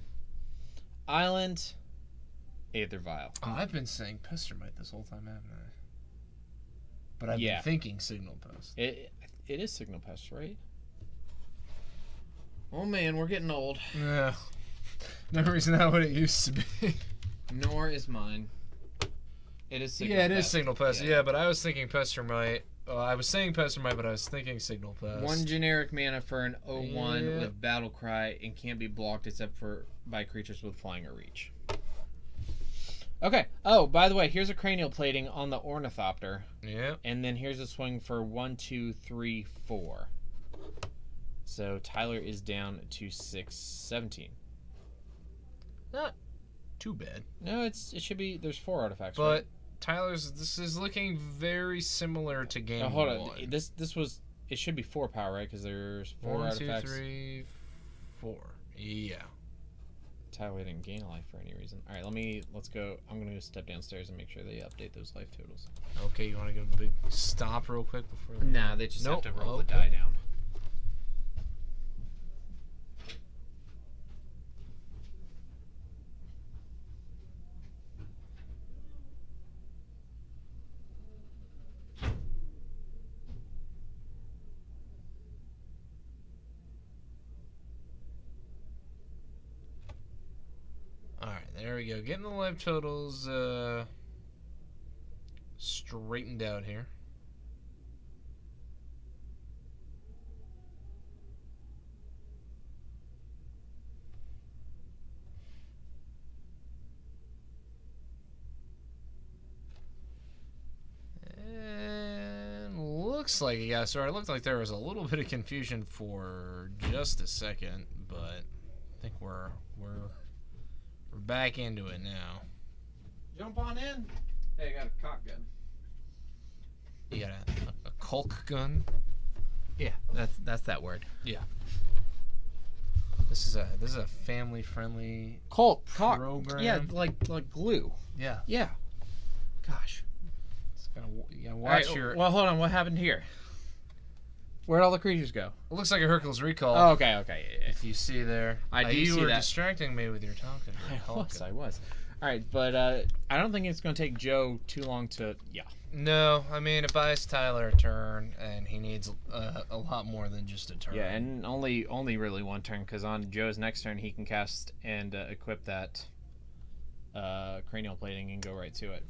A: Island, Aether Vial.
B: Oh, I've been saying Pestermite this whole time, haven't I? But I've
A: Yeah.
B: been thinking Signal Pest.
A: It is Signal Pest, right? Oh man, we're getting old.
B: Yeah. Memory's not what it used to be.
A: Nor is mine. It is Signal
B: Yeah, it
A: Pest.
B: is Signal Pest.
A: Yeah.
B: Yeah, but I was thinking Pestermite. I was saying Pestermite, but I was thinking Signal Pest.
A: 1 generic mana for an 0/1
B: Yeah.
A: with Battle Cry and can't be blocked except for by creatures with flying or reach. Okay. Oh, by the way, here's a cranial plating on the Ornithopter.
B: Yeah.
A: And then here's a swing for 1, 2, 3, 4. So Tyler is down to 17.
B: Not too bad.
A: No, it should be. There's 4 artifacts.
B: But
A: right?
B: Tyler's. This is looking very similar to game
A: hold
B: one.
A: on. This was. It should be 4 power, right? Because there's 4
B: 1,
A: artifacts.
B: 2, 3, 4. Yeah.
A: Tyler didn't gain a life for any reason. All right, let's go. I'm gonna go step downstairs and make sure they update those life totals.
B: Okay, you want to give a big stop real quick before?
A: Nah, they just
B: Nope.
A: have to roll
B: Okay.
A: the die down.
B: Alright, there we go. Getting the life totals straightened out here. And looks like it got started. It looked like there was a little bit of confusion for just a second, but I think we're back into it now.
A: Jump on in. Hey, I got a cock gun.
B: You got a Culk gun.
A: Yeah, that's that word.
B: Yeah. This is a family friendly
A: Colt
B: program.
A: Yeah, like glue.
B: Yeah.
A: Yeah. Gosh.
B: It's you gotta
A: All
B: watch
A: right,
B: your.
A: Well, hold on. What happened here? Where'd all the creatures go?
B: It looks like a Hercules recall.
A: Oh, okay. Yeah.
B: If you see there,
A: I do
B: you
A: see
B: were
A: that.
B: distracting me with your talking.
A: I was. All right, but I don't think it's going to take Joe too long to. Yeah.
B: No, I mean it buys Tyler a turn, and he needs a lot more than just a turn.
A: Yeah, and only really one turn, because on Joe's next turn he can cast and equip that cranial plating and go right to it.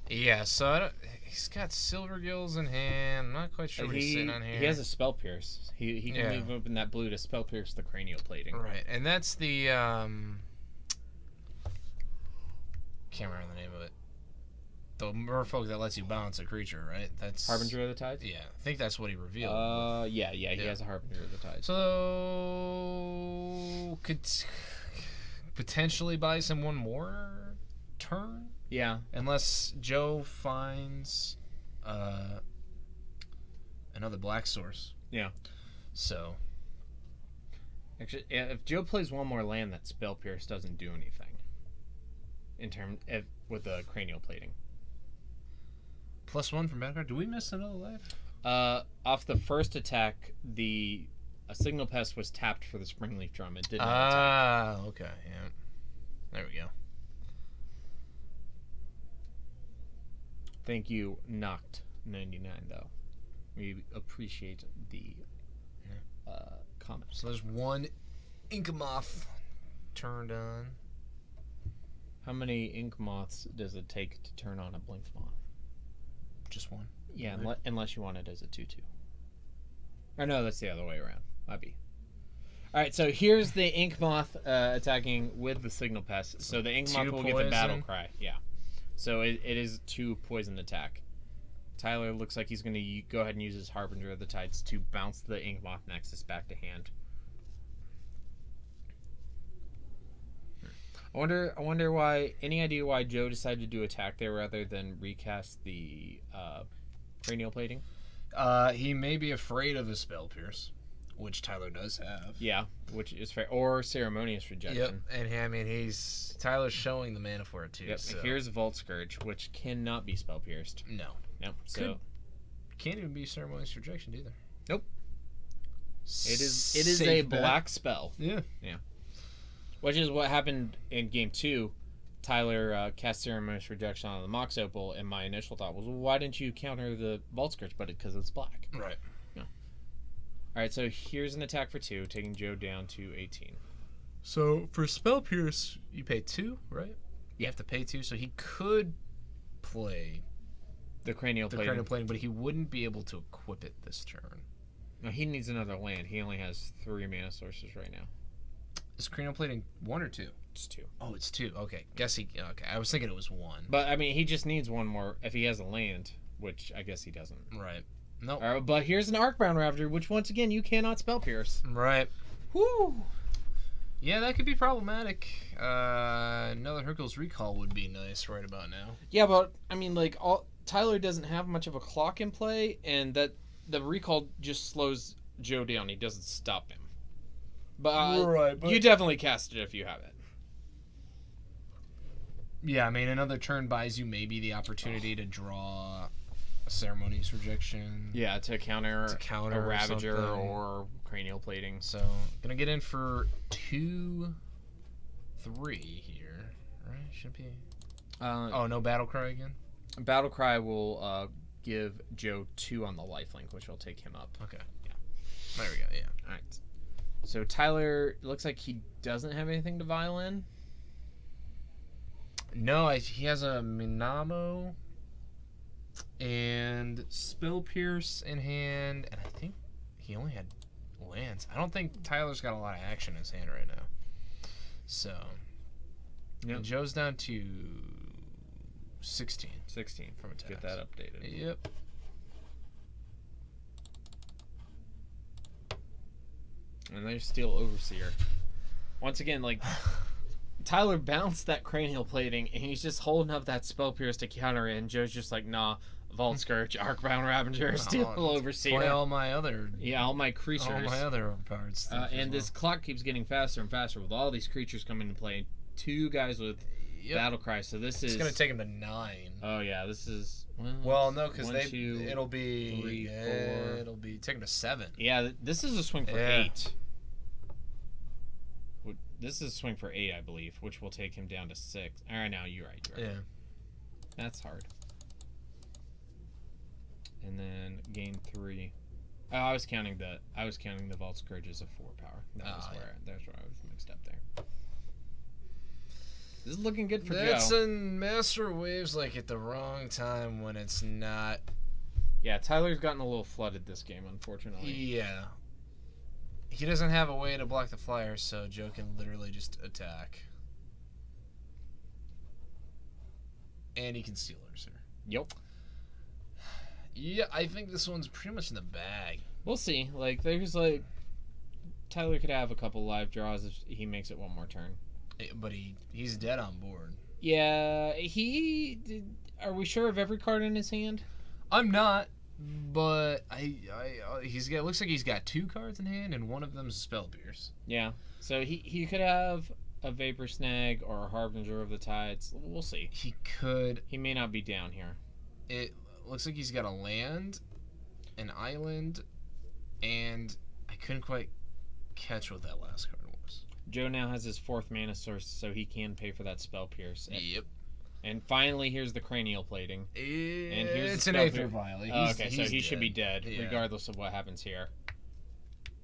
B: Yeah, so he's got Silver Gills in hand. I'm not quite sure what he's sitting on here.
A: He has a Spell Pierce. He can leave open that blue to Spell Pierce the cranial plating.
B: Right, and that's the can't remember the name of it. The merfolk that lets you balance a creature, right? That's
A: Harbinger of the Tides?
B: Yeah, I think that's what he revealed.
A: Yeah, he has a Harbinger of the Tides.
B: So could potentially buy him one more turn.
A: Yeah,
B: unless Joe finds another black source.
A: Yeah.
B: So
A: actually, if Joe plays one more land, that Spell Pierce doesn't do anything. In terms with the cranial plating.
B: +1 from Vanguard. Do we miss another life?
A: Off the first attack, a Signal Pest was tapped for the Springleaf Drum. It didn't attack.
B: Ah, okay, yeah. There we go.
A: Thank you, Knocked 99 though. We appreciate the comment.
B: So there's one Inkmoth turned on.
A: How many ink moths does it take to turn on a blink moth?
B: Just one.
A: Yeah, unless you want it as a 2/2. Or no, that's the other way around. Might be. All right, so here's the ink moth attacking with the Signal Pest. So the ink moth will get the battle cry. Yeah. So it is 2 poison attack. Tyler looks like he's going to go ahead and use his Harbinger of the Tides to bounce the ink moth Nexus back to hand. I wonder why. Any idea why Joe decided to attack there rather than recast the cranial plating?
B: He may be afraid of the Spell Pierce, which Tyler does have.
A: Yeah, which is fair. Or Ceremonious Rejection.
B: Yep, and I mean Tyler's showing the mana for it too.
A: Yep.
B: So.
A: Here's Vault Scourge, which cannot be spell pierced.
B: No.
A: Nope. So
B: can't even be Ceremonious Rejection either.
A: Nope. It is a black spell.
B: Yeah.
A: Yeah. Which is what happened in game 2. Tyler cast Ceremonious Rejection on the Mox Opal, and my initial thought was, well, why didn't you counter the Vault Scourge? But because it's black.
B: Right.
A: Yeah. All right, so here's an attack for 2, taking Joe down to 18.
B: So for Spell Pierce, you pay 2, right? You have to pay 2, so he could play
A: the cranial plating,
B: but he wouldn't be able to equip it this turn.
A: No, he needs another land. He only has 3 mana sources right now.
B: Is cranial plating 1 or 2?
A: It's 2.
B: Oh, it's 2. Okay, okay. I was thinking it was 1.
A: But I mean, he just needs one more if he has a land, which I guess he doesn't.
B: Right. No. Nope.
A: But here's an Arcbound Ravager, which once again you cannot spell pierce.
B: Right.
A: Whoo.
B: Yeah, that could be problematic. Another Hercules Recall would be nice right about now.
C: Yeah, but I mean, like, Tyler doesn't have much of a clock in play, and that the recall just slows Joe down. He doesn't stop him. But,
B: Right, but-
C: you definitely cast it if you have it.
B: Yeah, I mean, another turn buys you maybe the opportunity to draw a Ceremonious Rejection.
C: Yeah, to counter,
B: To counter
C: a
B: or
C: Ravager
B: something.
C: or Cranial Plating.
B: So, gonna get in for 2-3 here. Right? Should be. Oh, no Battle Cry again?
C: Battlecry will give Joe 2 on the lifelink, which will take him up.
B: Okay.
C: Yeah.
B: There we go, yeah.
C: All right. So Tyler looks like he doesn't have anything to violin.
B: No, he has a Minamo and Spell Pierce in hand, and I think he only had lands. I don't think Tyler's got a lot of action in his hand right now. So,
C: Yep.
B: and Joe's down to 16.
C: 16
B: From attacks.
C: Get that updated.
B: Yep.
C: And there's Steel Overseer. Once again, like, Tyler bounced that Cranial Plating, and he's just holding up that Spell Pierce to counter it, and Joe's just like, nah, Vault Scourge, Arcbound Ravager, Steel Overseer.
B: Play all my other,
C: Yeah, all my creatures.
B: all my other cards.
C: And this clock keeps getting faster and faster with all these creatures coming into play. 2 guys with Battle Cry, so this is...
B: It's gonna take him to 9.
C: Oh, yeah, this is...
B: Well, no, because
C: one, two,
B: it'll be
C: 3, 4.
B: It'll be taking to 7.
C: Yeah, this is a swing for
B: Yeah.
C: 8. This is a swing for 8, I believe, which will take him down to 6. All right, now you're right. You're right.
B: Yeah.
C: That's hard. And then gain 3. Oh, I was counting the Vault Scourge as a 4 power. That's where I was mixed up there. This is looking good for
B: That's
C: Joe.
B: in Master Waves like at the wrong time when it's not.
C: Yeah, Tyler's gotten a little flooded this game, unfortunately.
B: Yeah. He doesn't have a way to block the flyer, so Joe can literally just attack. And he can steal Urser.
C: Yep.
B: Yeah, I think this one's pretty much in the bag.
C: We'll see. Like, there's like Tyler could have a couple live draws if he makes it one more turn.
B: But he's dead on board.
C: Yeah, are we sure of every card in his hand?
B: I'm not, but looks like he's got 2 cards in hand, and one of them's Spell Pierce.
C: Yeah. So he could have a Vapor Snag or a Harbinger of the Tides. We'll see.
B: He could.
C: He may not be down here.
B: It looks like he's got a land, an island, and I couldn't quite catch what that last card was.
C: Joe now has his 4th mana source, so he can pay for that Spell Pierce.
B: Yep.
C: And finally, here's the Cranial Plating. And here's
B: It's
C: the
B: an
C: Spell
B: Aether
C: Pierce.
B: Vial.
C: Okay, so he should be dead,
B: Yeah.
C: regardless of what happens here.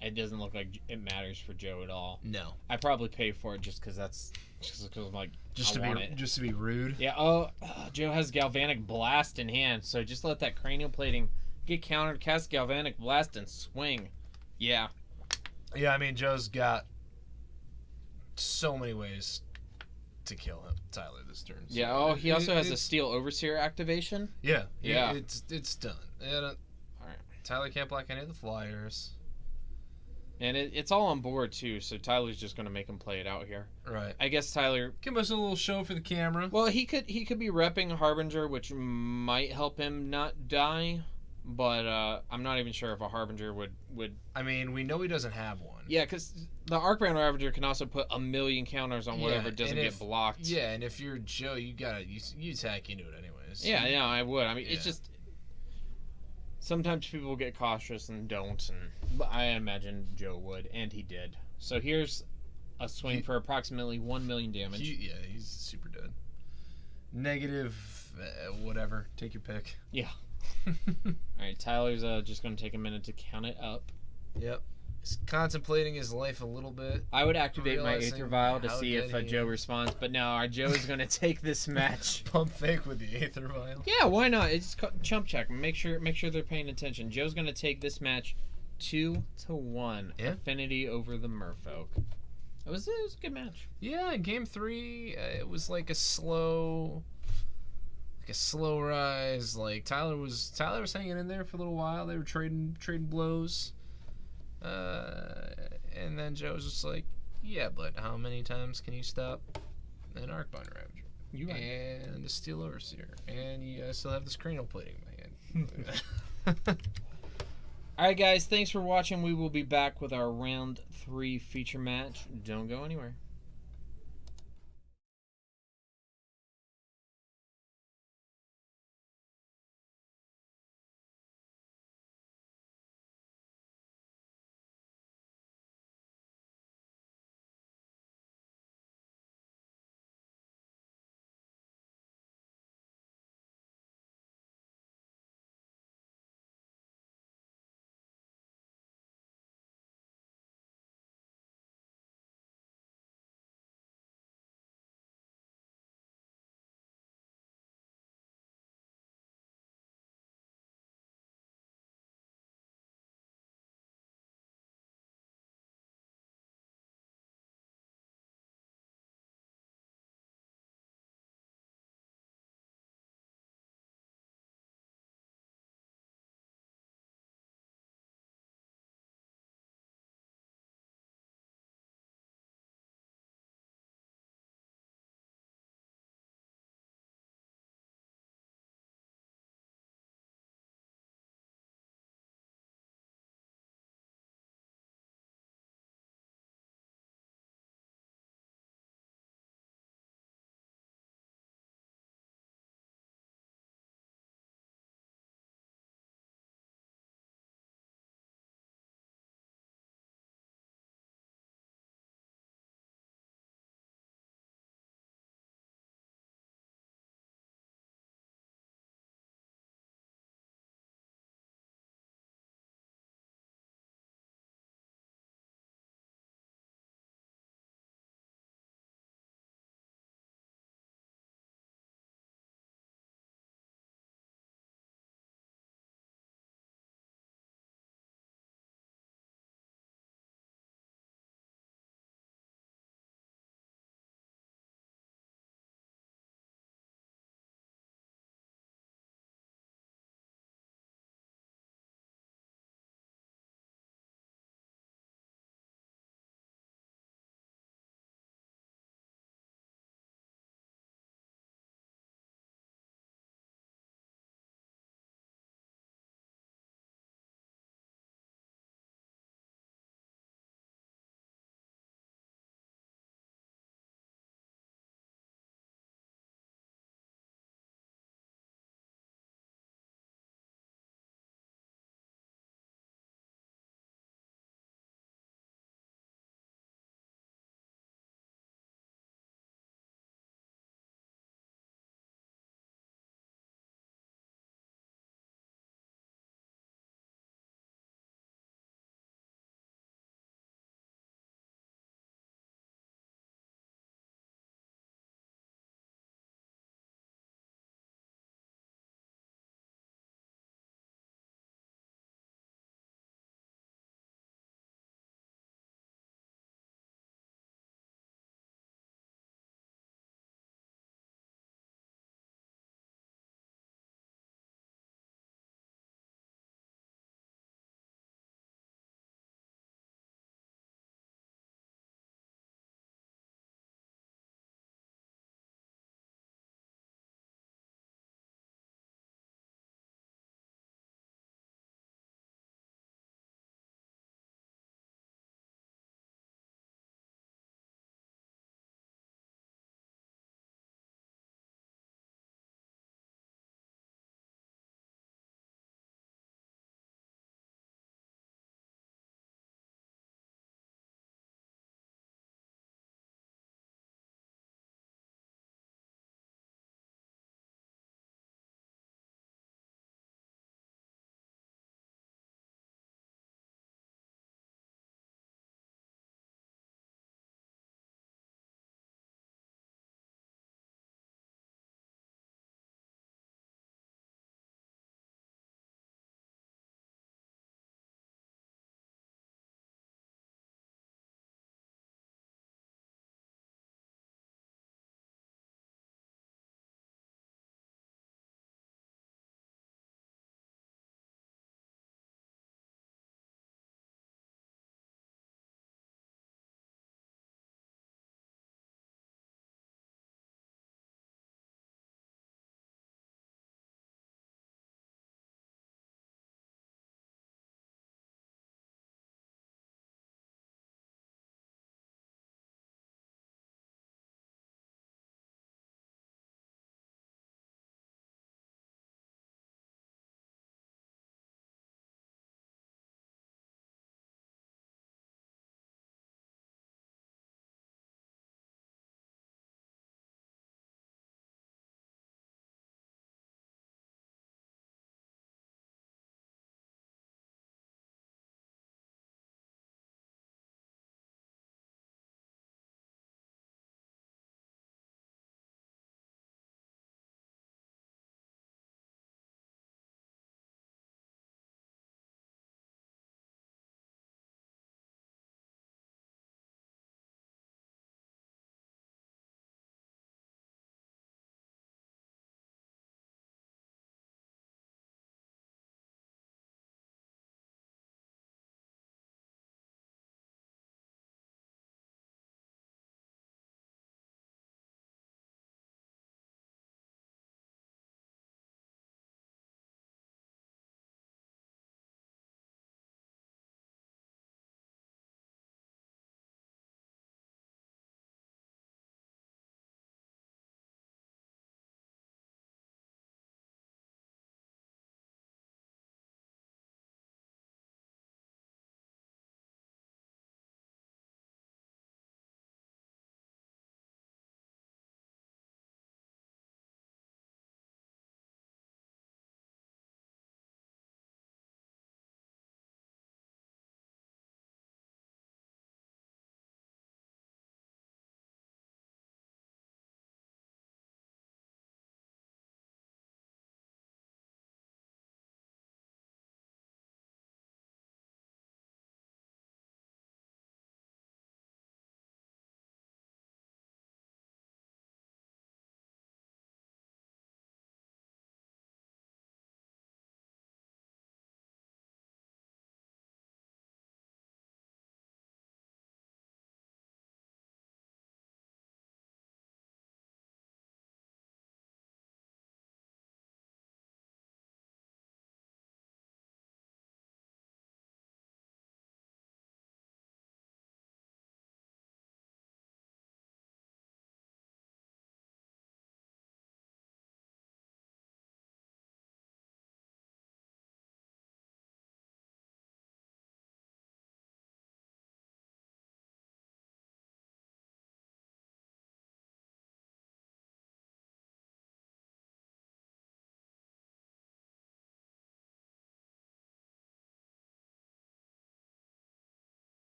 C: It doesn't look like it matters for Joe at all.
B: No.
C: I probably pay for it just because I'm like, I want it.
B: Just to be rude.
C: Yeah, Joe has Galvanic Blast in hand, so just let that Cranial Plating get countered, cast Galvanic Blast, and swing. Yeah.
B: Yeah, I mean, Joe's got so many ways to kill him, Tyler, this turn. So
C: Yeah, he also has a Steel Overseer activation.
B: Yeah.
C: Yeah.
B: It's done.
C: Alright.
B: Tyler can't block any of the flyers.
C: And it's all on board, too, so Tyler's just going to make him play it out here.
B: Right.
C: I guess Tyler...
B: Give us a little show for the camera.
C: Well, he could be repping Harbinger, which might help him not die, but I'm not even sure if a Harbinger would...
B: I mean, we know he doesn't have one.
C: Yeah, because the Arcbound Ravager can also put a million counters on whatever doesn't get blocked.
B: Yeah, and if you're Joe, you attack into it anyways.
C: Yeah, I would. I mean,
B: Yeah.
C: it's just... Sometimes people get cautious and don't, but I imagine Joe would, and he did. So here's a swing for approximately 1 million damage.
B: He's super dead. Negative, whatever. Take your pick.
C: Yeah. Alright, Tyler's just going to take a minute to count it up.
B: Yep. He's contemplating his life a little bit.
C: I would activate my
B: Realizing
C: Aether Vial to
B: how
C: see if
B: dead he
C: Joe
B: is.
C: responds, but no, our Joe is going to take this match.
B: Pump fake with the Aether Vial.
C: Yeah, why not? It's chump check. Make sure they're paying attention. Joe's going to take this match 2-1.
B: Yeah.
C: Affinity over the Merfolk. It was a good match.
B: Yeah, in game 3, it was like a slow rise. Like Tyler was hanging in there for a little while. They were trading blows. And then Joe was just like, yeah, but how many times can you stop an Arcbound Ravager?
C: You right.
B: and a Steel Overseer. And I still have this cranial plating in my hand.
C: Alright, guys, thanks for watching. We will be back with our round 3 feature match. Don't go anywhere.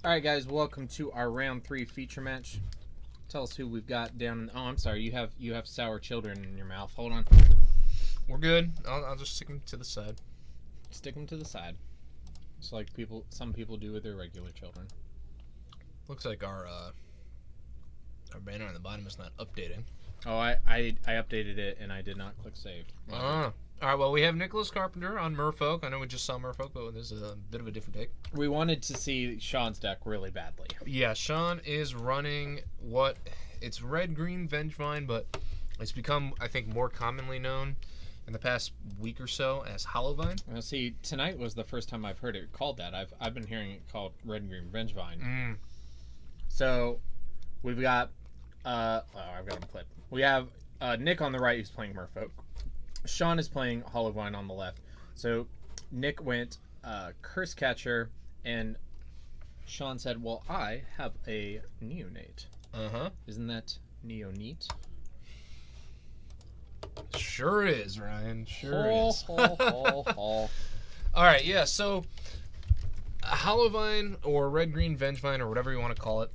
A: All right, guys, welcome to our round 3 feature match. Tell us who we've got down. Oh, I'm sorry. You have sour children in your mouth. Hold on.
B: We're good. I'll just stick them to the side.
A: Stick them to the side. It's like some people do with their regular children.
B: Looks like our banner on the bottom is not updating.
A: Oh, I updated it and I did not click save.
B: All right, well, we have Nicholas Carpenter on Merfolk. I know we just saw Merfolk, but this is a bit of a different take.
A: We wanted to see Sean's deck really badly.
B: Yeah, Sean is running it's Red-Green Vengevine, but it's become, I think, more commonly known in the past week or so as Hollowvine.
A: Well, see, tonight was the first time I've heard it called that. I've been hearing it called Red and Green Vengevine. So, we've got, I've got them clipped. We have Nick on the right who's playing Merfolk. Sean is playing Hollowvine on the left. So Nick went Curse Catcher, and Sean said, well, I have a Neonate. Isn't that neat?
B: Sure is, Ryan. Sure is.
A: All
B: right, yeah, so Hollowvine or Red-Green Vengevine or whatever you want to call it,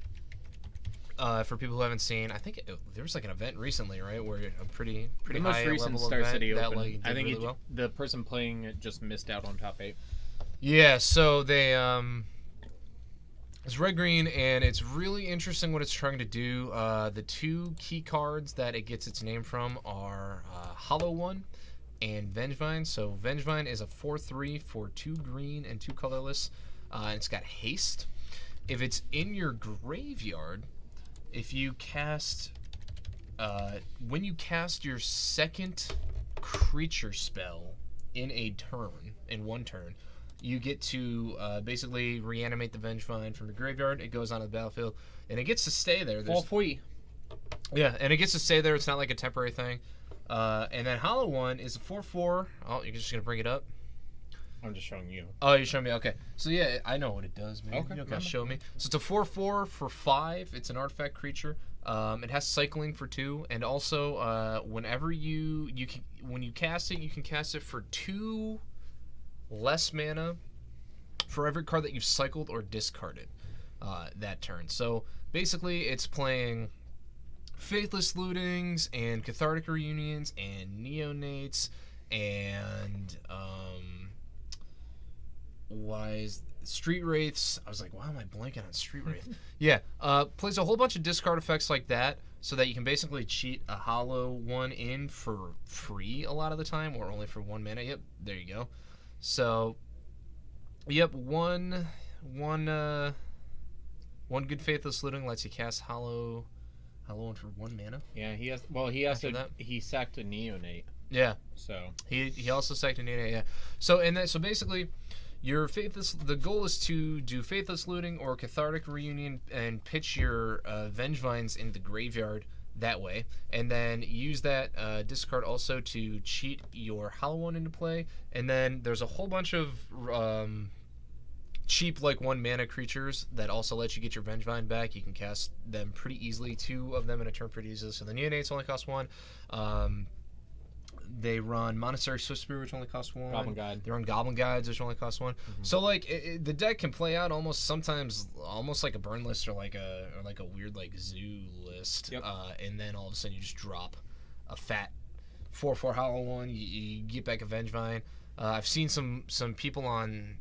B: for people who haven't seen, I think there was like an event recently, right, where a pretty
A: the
B: high
A: most recent
B: level
A: Star
B: event
A: City
B: that
A: Open.
B: like did
A: I think
B: really well.
A: the person playing it just missed out on top 8.
B: Yeah, so they it's red green, and it's really interesting what it's trying to do. The 2 key cards that it gets its name from are Hollow One and Vengevine. So Vengevine is a 4/3 for 2 green and 2 colorless, and it's got haste. If it's in your graveyard, if you cast when you cast your second creature spell in one turn, you get to basically reanimate the Vengevine from the graveyard. It goes onto the battlefield, and it gets to stay there. Yeah, and it gets to stay there. It's not like a temporary thing. And then Hollow One is a 4/4. Oh, you're just going to bring it up?
A: I'm just showing you.
B: Oh, you're showing me. Okay. So, yeah, I know what it does, man.
A: Okay.
B: You don't got to show me. So, it's a 4/4 for 5. It's an artifact creature. It has cycling for 2, and also whenever when you cast it, you can cast it for 2 less mana for every card that you've cycled or discarded that turn. So basically, it's playing Faithless Lootings and Cathartic Reunions and Neonates and Street Wraiths. I was like, why am I blanking on Street Wraith? Yeah, plays a whole bunch of discard effects like that, so that you can basically cheat a Hollow One in for free a lot of the time, or only for 1 mana. Yep, there you go. So, yep, one good Faithless Looting lets you cast Hollow One for 1 mana.
A: Yeah, he sacked a Neonate.
B: Yeah.
A: So
B: he also sacked a Neonate. Yeah. So basically, the goal is to do Faithless Looting or Cathartic Reunion and pitch your Vengevines into the graveyard that way, and then use that discard also to cheat your Hollow One into play. And then there's a whole bunch of cheap 1 mana creatures that also let you get your Vengevine back. You can cast them pretty easily, 2 of them in a turn pretty easily. So the Neonates only cost 1. They run Monastery Swiftspear, which only costs 1.
A: Goblin Guide.
B: They run Goblin Guides, which only cost 1. Mm-hmm. So the deck can play out sometimes like a burn list or like a weird zoo list.
A: Yep.
B: And then all of a sudden you just drop a fat 4/4 Hollow One. You get back a Vengevine. I've seen some people on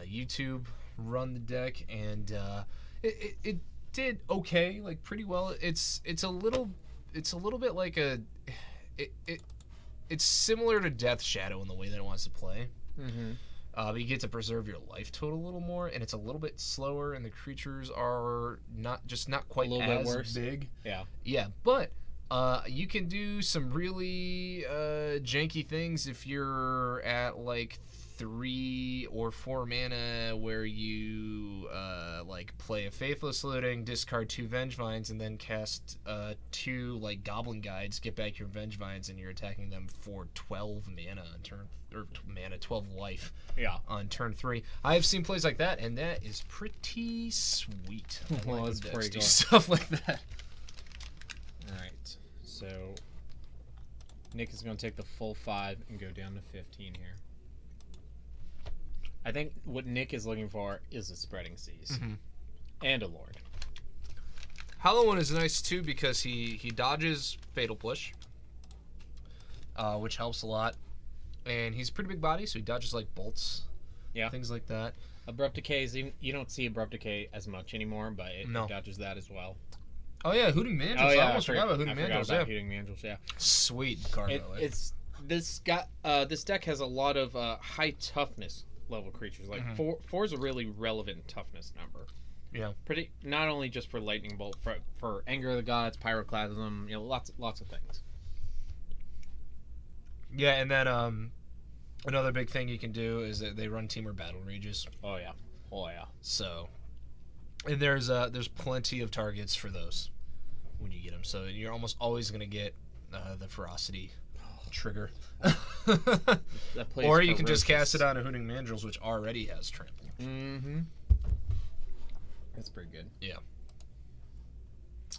B: YouTube run the deck, and it did okay, pretty well. It's a little bit like it's similar to Death Shadow in the way that it wants to play.
A: Mm-hmm.
B: But you get to preserve your life total a little more, and it's a little bit slower, and the creatures are not quite
A: a little bit
B: as
A: worse.
B: big.
A: Yeah,
B: but you can do some really janky things if you're at 3 or 4 mana, where you play a Faithless Looting, discard 2 Vengevines, and then cast 2 Goblin Guides, get back your Vengevines, and you're attacking them for 12 mana on turn, or 12 life.
A: Yeah.
B: On turn 3. I have seen plays like that, and that is pretty sweet.
A: Well, that's pretty
B: do
A: cool.
B: stuff like that.
A: All right, so Nick is going to take the full 5 and go down to 15 here. I think what Nick is looking for is a Spreading Seas.
B: Mm-hmm.
C: And a Lord.
B: Hollow One is nice too because he dodges Fatal Push, which helps a lot. And he's a pretty big body, so he dodges like bolts, things like that.
C: Abrupt Decay is you don't see Abrupt Decay as much anymore, but it dodges that as well.
B: Oh yeah, Hooting Mandrills.
C: Oh, yeah,
B: I almost forgot about Hooting Mandrills.
C: Hooting Mandrills,
B: Sweet card.
C: It's this deck has a lot of high toughness level creatures. Like four is a really relevant toughness number.
B: Yeah.
C: Pretty not only just for Lightning Bolt, for Anger of the Gods, Pyroclasm, lots of things.
B: Yeah, and then another big thing you can do is that they run Temur Battle Rages.
C: Oh yeah.
B: So, and there's plenty of targets for those when you get them. So you're almost always going to get the Ferocity trigger. Or you can just cast it on a Hooting Mandrills, which already has Trample.
C: Mm-hmm. That's pretty good.
B: Yeah.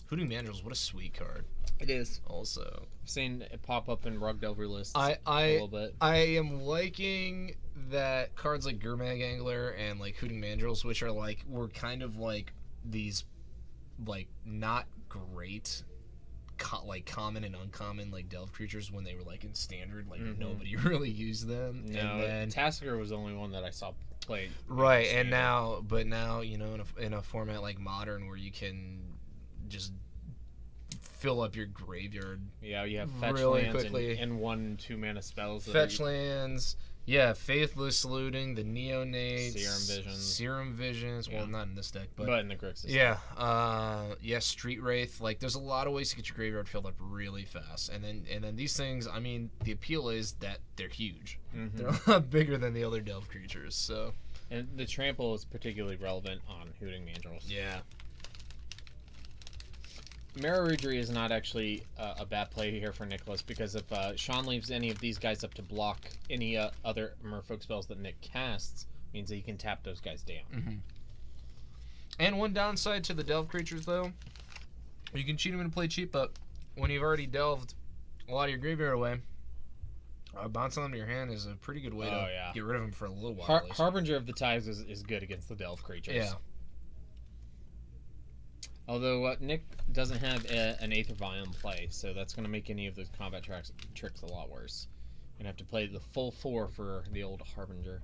B: Hooting Mandrills, what a sweet card.
C: It is.
B: Also,
C: I've seen it pop up in Rug Delver lists
B: a
C: little bit.
B: I am liking that cards like Gurmag Angler and like Hooting Mandrills, which are were kind of like these not great common and uncommon Delve creatures when they were in standard, nobody really used them.
C: No,
B: and then
C: Tasker was the only one that I saw played.
B: Right, and now in a format like Modern where you can just fill up your graveyard.
C: Yeah, you have fetch
B: really
C: lands
B: quickly.
C: and 1/2 mana spells.
B: Fetch lands. Yeah, Faithless Looting, the Neonates,
C: Serum Visions.
B: Well, not in this deck, but
C: in the Grixis.
B: Yeah, Street Wraith. There's a lot of ways to get your graveyard filled up really fast, and then these things. I mean, the appeal is that they're huge.
C: Mm-hmm.
B: They're a lot bigger than the other Delve creatures. So,
C: and the trample is particularly relevant on Hooting Mandrills.
B: Yeah.
C: Maraudry is not actually a bad play here for Nicholas, because if Sean leaves any of these guys up to block any other Merfolk spells that Nick casts, means that he can tap those guys down.
B: Mm-hmm. And one downside to the Delve creatures, though, you can cheat them into play cheap, but when you've already delved a lot of your graveyard away, bouncing them to your hand is a pretty good way to get rid of them for a little while.
C: Harbinger of the Tides is good against the Delve creatures.
B: Yeah.
C: Although Nick doesn't have an Aether Vial in play, so that's going to make any of those combat tricks a lot worse. You're going to have to play the full 4 for the old Harbinger.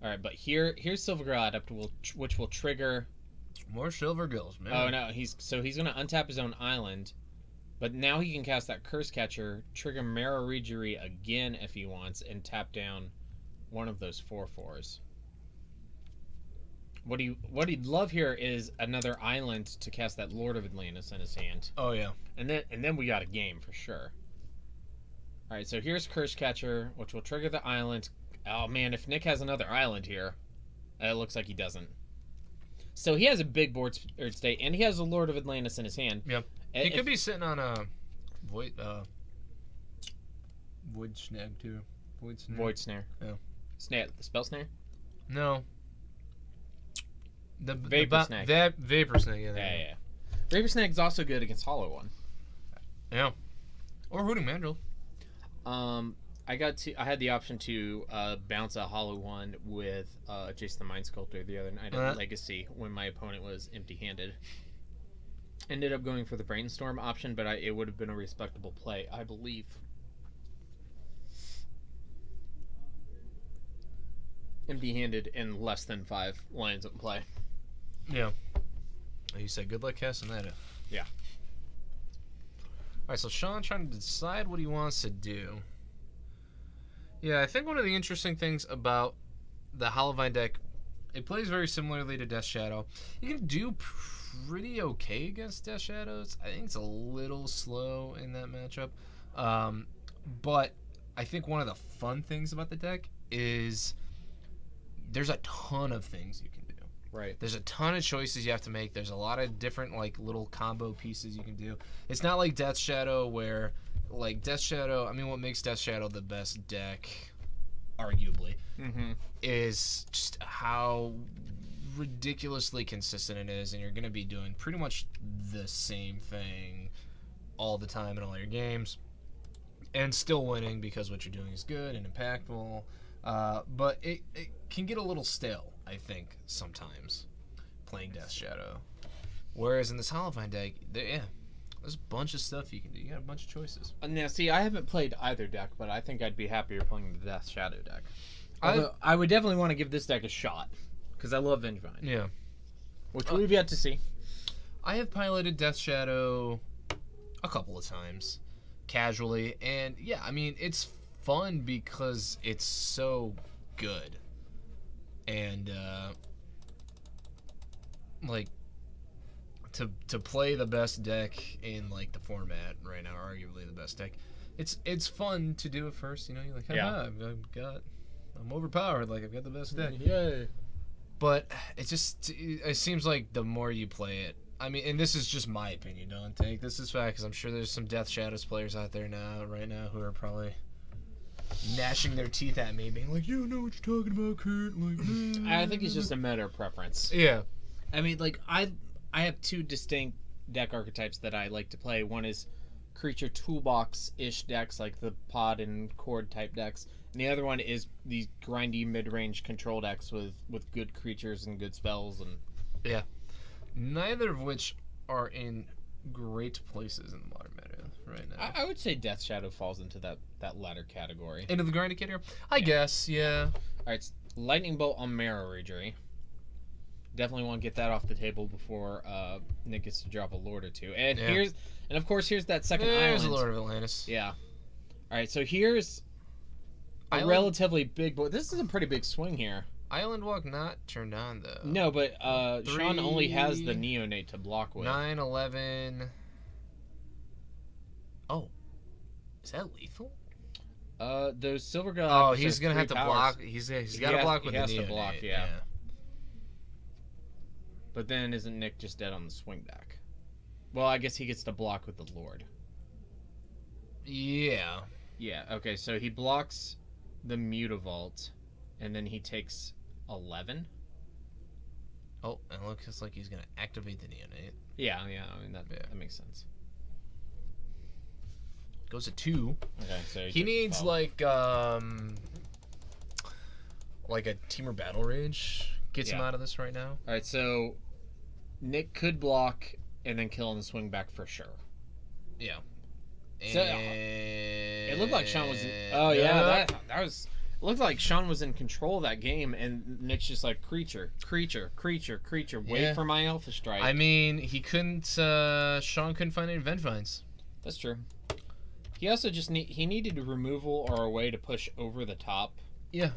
C: Alright, but here's Silverglaw Adept, which will trigger...
B: More Silvergills, man.
C: Oh, no, he's going to untap his own island, but now he can cast that Curse Catcher, trigger Maraudry again if he wants, and tap down one of those 4/4s. What he'd love here is another island to cast that Lord of Atlantis in his hand.
B: Oh yeah.
C: And then we got a game for sure. Alright, so here's Curse Catcher, which will trigger the island. Oh man, if Nick has another island here, it looks like he doesn't. So he has a big board state, and he has a Lord of Atlantis in his hand.
B: Yep. He could be sitting on a Void Snag too.
C: Void Snare.
B: Yeah.
C: The Spell Snare?
B: No. The
C: Vapor Snag.
B: Vapor Snag,
C: yeah. Vapor Snag is also good against Hollow One.
B: Yeah. Or Hooting Mandrill.
C: I had the option to bounce a Hollow One with Jason the Mind Sculptor the other night at Legacy when my opponent was empty-handed. Ended up going for the Brainstorm option, but it would have been a respectable play, I believe. Empty-handed and less than 5 lines in play.
B: Yeah. You said good luck casting that in.
C: Yeah.
B: Alright, so Sean trying to decide what he wants to do. Yeah, I think one of the interesting things about the Hollowvine deck, it plays very similarly to Death Shadow. You can do pretty okay against Death Shadows. I think it's a little slow in that matchup. But I think one of the fun things about the deck is there's a ton of things you can do.
C: Right.
B: There's a ton of choices you have to make. There's a lot of different little combo pieces you can do. It's not like Death Shadow where Death Shadow, I mean, what makes Death Shadow the best deck, arguably, is just how ridiculously consistent it is, and you're going to be doing pretty much the same thing all the time in all your games, and still winning because what you're doing is good and impactful. But it can get a little stale, I think, sometimes. playing Death Shadow. Whereas in this Hollowvine deck, there's a bunch of stuff you can do. You got a bunch of choices.
C: Now, see, I haven't played either deck, but I think I'd be happier playing the Death Shadow deck. Although, I would definitely want to give this deck a shot, because I love Vengevine.
B: Yeah.
C: Which we've yet to see.
B: I have piloted Death Shadow a couple of times, casually, and yeah, I mean, it's fun because it's so good. And, like, to play the best deck in, like, the format right now, arguably the best deck, it's fun to do it first, you know, you're like,
C: Yeah.
B: I'm overpowered, like, I've got the best deck.
C: Yay.
B: But it seems like the more you play it, I mean, and this is just my opinion, don't take this as fact, because I'm sure there's some Death Shadows players out there right now, who are probably gnashing their teeth at me, being like, "You don't know what you're talking about, Kurt." Like,
C: I think it's just a matter of preference.
B: yeah.
C: I mean, like, I have two distinct deck archetypes that I like to play. One is creature toolbox-ish decks, like the pod and cord type decks. And the other one is these grindy mid-range control decks with good creatures and good spells. And
B: Neither of which are in great places in the modern meta right now.
C: I would say Death Shadow falls into that latter category.
B: Into the grindy category? I guess, yeah.
C: Alright, Lightning Bolt on Marrow Ragery. Definitely want to get that off the table before Nick gets to drop a Lord or two. And of course here's that second
B: There's
C: island.
B: a Lord of Atlantis.
C: Yeah. Alright, so here's a relatively big board. This is a pretty big swing here.
B: Island Walk not turned on, though.
C: No, but Sean only has the Neonate to block with.
B: 9, 11. Oh. Is that lethal?
C: Those Silver God.
B: Oh, he's going to have to block. He's got to block with the Neonate.
C: He has to block, yeah. But then isn't Nick just dead on the swing back? Well, I guess he gets to block with the Lord.
B: Yeah.
C: Yeah, okay, so he blocks the Mutavault, and then he takes 11.
B: Oh, and it looks like he's going to activate the Neonate.
C: Yeah, I mean, that makes sense.
B: Goes to 2.
C: Okay, so
B: he needs, like a Temur Battle Rage. Gets him out of this right now.
C: Alright, so Nick could block and then kill on the swing back for sure.
B: Yeah.
C: So, it looked like Sean was. That was. It looked like Sean was in control of that game, and Nick's just like creature. Wait for my Alpha Strike.
B: I mean, he couldn't. Sean couldn't find any Vengevines.
C: That's true. He also just needed a removal or a way to push over the top.
B: Yeah.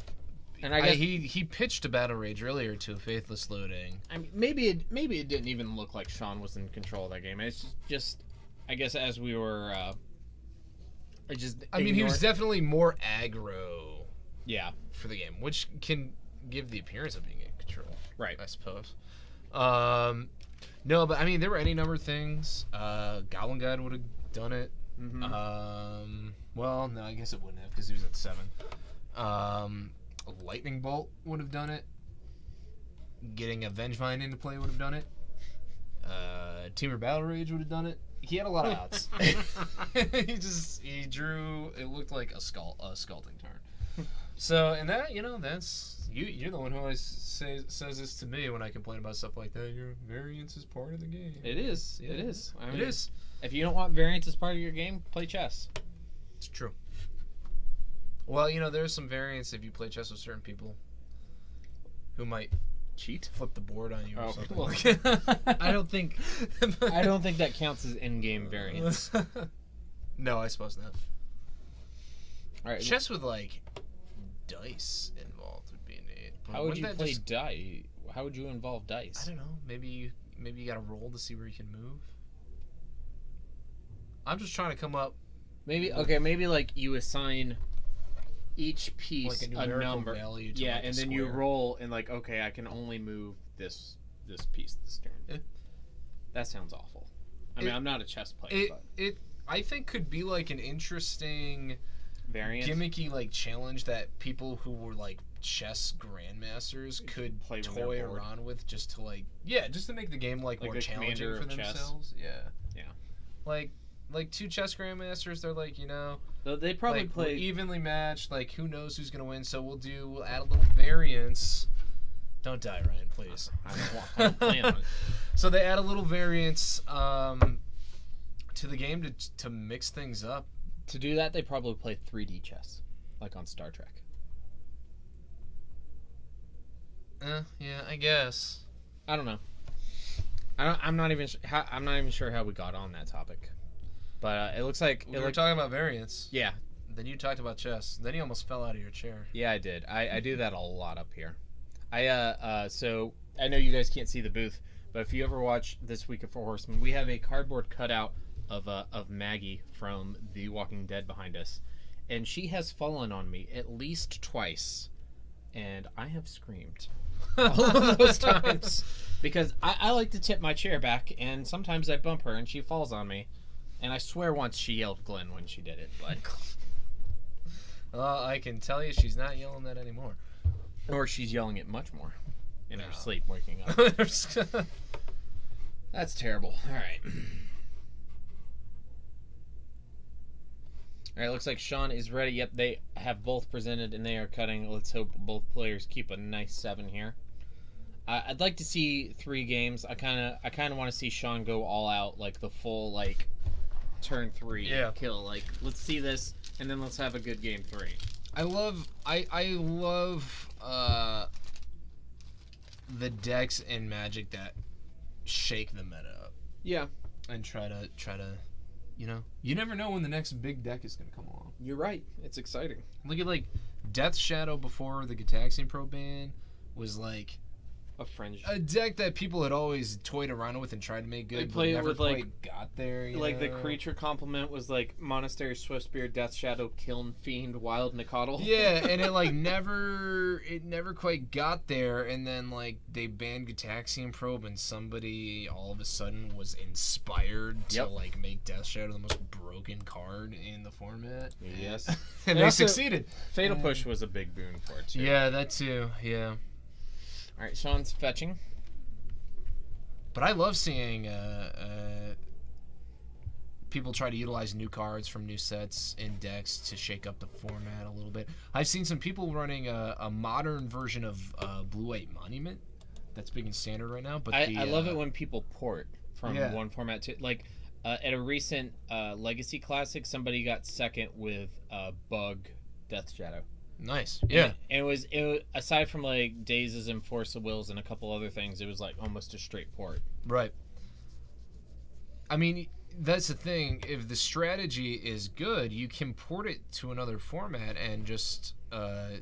C: And I guess
B: he pitched a Battle Rage earlier to a Faithless Loading.
C: I mean, maybe it didn't even look like Sean was in control of that game. It's just I guess as we were.
B: I mean, he was definitely more aggro.
C: Yeah.
B: For the game, which can give the appearance of being in control.
C: Right.
B: I suppose. No, but I mean, there were any number of things. Goblin Guide would have done it.
C: Mm-hmm.
B: Well, no, I guess it wouldn't have because he was at 7. A Lightning Bolt would have done it. Getting a Vengevine into play would have done it. Temur Battle Rage would have done it. He had a lot of outs. he drew. It looked like a Scalding Tarn. So, and that, that's you're the one who always says this to me when I complain about stuff like that. Your variance is part of the game.
C: It is.
B: Yeah.
C: It is. I mean,
B: it is.
C: If you don't want variance as part of your game, play chess.
B: It's true. Well, there's some variance if you play chess with certain people who might
C: cheat,
B: flip the board on you or something.
C: Well, I don't think that counts as in-game variance.
B: No, I suppose not.
C: All right.
B: Chess with dice involved would be neat.
C: How would you play dice? How would you involve dice?
B: I don't know. Maybe you got to roll to see where you can move. I'm just trying to come up.
C: Maybe like you assign each piece
B: like
C: a number.
B: Value to
C: and then you roll and okay, I can only move this piece this turn.
B: Yeah.
C: That sounds awful. I mean, I'm not a chess player, but
B: it I think could be an interesting
C: variant
B: gimmicky challenge that people who were chess grandmasters could toy around with just to just to make the game more challenging for themselves. Yeah. Like two chess grandmasters, they're
C: they probably play
B: evenly matched. Who knows who's gonna win? So we'll add a little variance Don't die, Ryan, please.
C: I don't plan on it.
B: So they add a little variance to the game to mix things up.
C: To do that, they probably play 3D chess, like on Star Trek.
B: Yeah, I guess.
C: I don't know. I'm not even sure how we got on that topic, but it looks like
B: We were talking about variance.
C: yeah,
B: Then you talked about chess. Then you almost fell out of your chair.
C: yeah, I did. I do that a lot up here. So I know you guys can't see the booth, but if you ever watch This Week of Four Horsemen, we have a cardboard cutout of Maggie from The Walking Dead behind us, and she has fallen on me at least twice, and I have screamed all of those times because I like to tip my chair back, and sometimes I bump her and she falls on me, and I swear once she yelled Glenn when she did it, but
B: Well, I can tell you she's not yelling that anymore.
C: or she's yelling it much more in her sleep, waking up. That's terrible. All right. All right, looks like Sean is ready. Yep, they have both presented and they are cutting. Let's hope both players keep a nice 7 here. I'd like to see 3 games. I kind of want to see Sean go all out, like the full like turn 3 kill. Like, let's see this, and then let's have a good game 3.
B: I love the decks in Magic that shake the meta up
C: Yeah,
B: and try to you never know when the next big deck is gonna come along.
C: you're right. It's exciting.
B: Look at like Death Shadow before the Gitaxian Pro ban was like
C: A fringe.
B: a deck that people had always toyed around with and tried to make good.
C: They
B: but
C: play it
B: never
C: with,
B: quite
C: like-
B: got there. You
C: Like the
B: know?
C: creature complement was like Monastery Swiftspear, Death Shadow, Kiln Fiend, Wild Nicodle.
B: Yeah, and it like never quite got there, and then like they banned Gitaxian Probe, and somebody all of a sudden was inspired to
C: Yep.
B: like make Death Shadow the most broken card in the format.
C: Yes.
B: and
C: And
B: they
C: also-
B: succeeded.
C: Fatal Push was a big boon for it too.
B: Yeah, that too. Yeah,
C: All right, Sean's fetching.
B: but I love seeing people try to utilize new cards from new sets in decks to shake up the format a little bit. I've seen some people running a modern version of Blue-White Monument. That's big and standard right now. But
C: I love it when people port from
B: Yeah.
C: one format to like at a recent Legacy Classic, somebody got second with Bug Death Shadow.
B: Nice.
C: And
B: Yeah.
C: it was aside from like Dazes and Force of Wills and a couple other things, it was like almost a straight port.
B: Right. I mean, that's the thing. If the strategy is good, you can port it to another format and just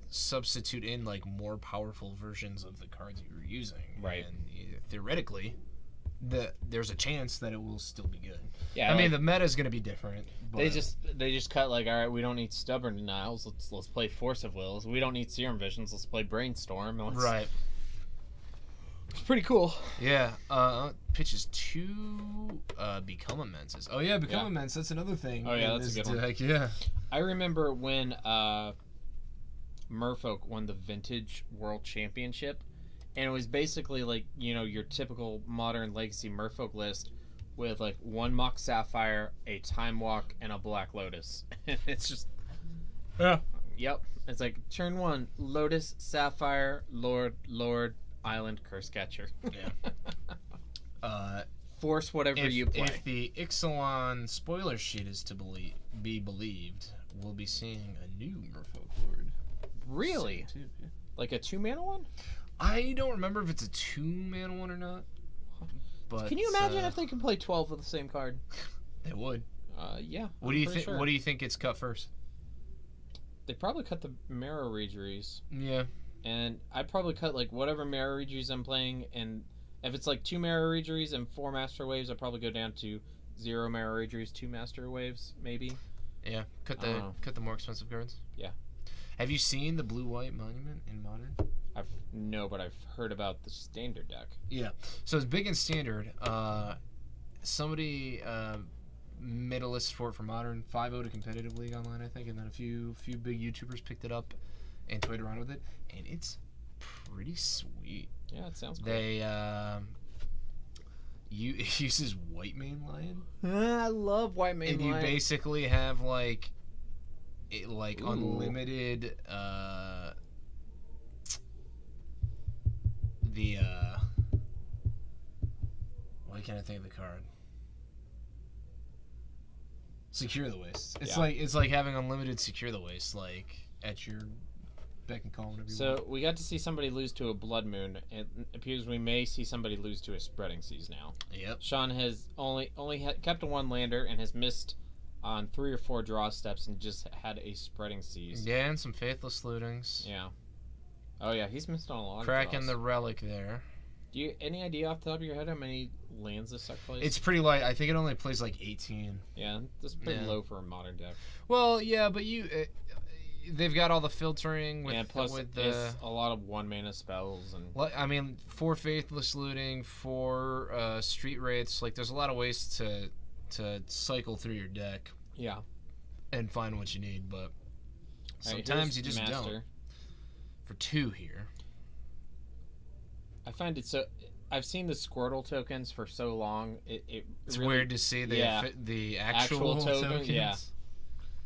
B: substitute in like more powerful versions of the cards you were using.
C: Right.
B: And theoretically, there's a chance that it will still be good.
C: Yeah,
B: I mean,
C: like,
B: the meta is going to be different. But
C: they just cut like, all right, we don't need Stubborn Denials. Let's play Force of Wills. We don't need Serum Visions. Let's play Brainstorm.
B: right.
C: It's pretty cool.
B: Yeah. Pitches 2 Become Immenses. Oh yeah, Become
C: Yeah.
B: Immense. That's another thing.
C: Oh, yeah,
B: in
C: that's a
B: this
C: good one.
B: deck. Yeah.
C: I remember when Merfolk won the Vintage World Championship, and it was basically like, you know, your typical modern Legacy Merfolk list with like 1 Mock Sapphire, a Time Walk, and a Black Lotus. It's just,
B: Yeah.
C: yep. It's like turn 1, Lotus, Sapphire, Lord, Island, Curse Catcher.
B: Yeah.
C: Force whatever you play.
B: If the Ixalan spoiler sheet is to be believed, we'll be seeing a new Merfolk Lord.
C: Really?
B: soon, too, yeah.
C: Like a 2-mana one?
B: I don't remember if it's a 2-mana one or not. But
C: Can you imagine if they could play 12 with the same card?
B: they would?
C: Yeah.
B: What
C: I'm
B: do you
C: pretty
B: think?
C: sure.
B: What do you think gets cut first?
C: They probably cut the Marrow Regeries,
B: Yeah.
C: and I'd probably cut like whatever Marrow Regeries I'm playing, and if it's like 2 Marrow Regeries and 4 Master Waves, I'd probably go down to 0 Marrow Regeries, 2 Master Waves, maybe.
B: Yeah. Cut the more expensive cards.
C: Yeah.
B: Have you seen the Blue-White Monument in Modern?
C: But I've heard about the standard deck.
B: Yeah. So it's big and standard. Somebody made a list for it for Modern, 5-0 to competitive league online, I think, and then a few big YouTubers picked it up and toyed around with it, and it's pretty sweet.
C: Yeah, it sounds cool.
B: They it uses White Mane Lion,
C: I love White Mane
B: and you
C: Lion.
B: basically have like
C: Ooh.
B: unlimited the why can't I think of the card? Secure the Waste. It's like having unlimited Secure the Waste, like at your beck and call whenever you want.
C: So we got to see somebody lose to a Blood Moon. It appears we may see somebody lose to a Spreading Seas now.
B: Yep.
C: Sean has only kept a 1 lander and has missed on 3 or 4 draw steps and just had a Spreading Seas.
B: Yeah, and some Faithless Lootings.
C: Yeah. Oh yeah, he's missed on a lot.
B: Cracking
C: of
B: the Relic there.
C: Do you any idea off the top of your head how many lands this suck plays?
B: It's pretty light. I think it only plays like 18.
C: Yeah, that's pretty
B: Yeah.
C: low for a modern deck.
B: Well, yeah, but they've got all the filtering with
C: And plus,
B: with the.
C: it's a lot of 1-mana spells and.
B: I mean, 4 Faithless Looting, 4 Street Wraiths. Like, there's a lot of ways to cycle through your deck
C: Yeah.
B: and find what you need, but
C: Alright,
B: sometimes
C: here's
B: you just
C: Master.
B: don't. For 2 here.
C: I find it so. I've seen the Squirtle tokens for so long.
B: It's
C: really,
B: weird to see the actual
C: token,
B: tokens.
C: yeah.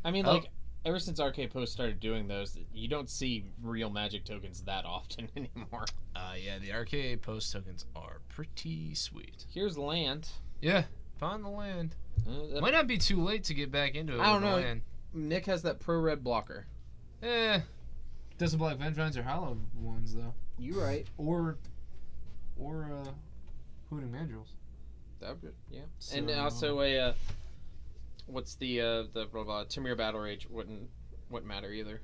C: I mean, like ever since Arcade Post started doing those, you don't see real Magic tokens that often anymore.
B: Yeah, the Arcade Post tokens are pretty sweet.
C: Here's land.
B: Yeah, found the land.
C: That-
B: Might not be too late to get back into it.
C: I don't
B: with the
C: know.
B: Land.
C: Nick has that pro red blocker.
B: Doesn't block Vengevines or Hollow ones though.
C: You right.
B: Or Hooting Mandrills.
C: That would, yeah.
B: So-
C: And also a what's the Tamir Battle Rage wouldn't matter either.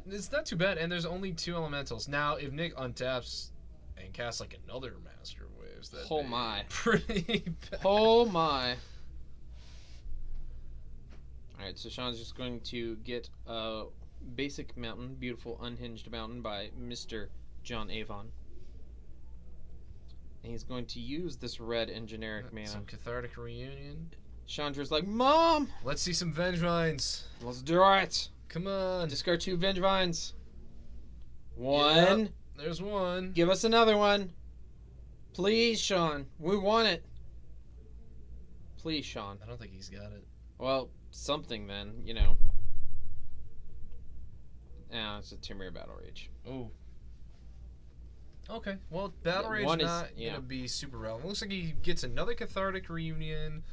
B: It's not too bad, and there's only 2 elementals. Now, if Nick untaps and casts like another Master Waves, that'd
C: Oh
B: be
C: my.
B: pretty bad.
C: Oh my. Alright, so Sean's just going to get a basic mountain, beautiful unhinged mountain by Mr. John Avon. And he's going to use this red and generic mana.
B: Some Cathartic Reunion.
C: Chandra's like, Mom!
B: Let's see some Vengevines.
C: Let's do it!
B: Come on.
C: Discard 2 Vengevines. 1.
B: Yep. There's one.
C: Give us another one. Please, Sean. We want it. Please, Sean.
B: I don't think he's got it.
C: Well, something then, you know. Ah, it's a Tamir Battle Rage.
B: Oh. Okay. Well, Battle
C: Yeah,
B: Rage
C: one is-
B: not
C: yeah.
B: gonna be super relevant. Looks like he gets another Cathartic Reunion.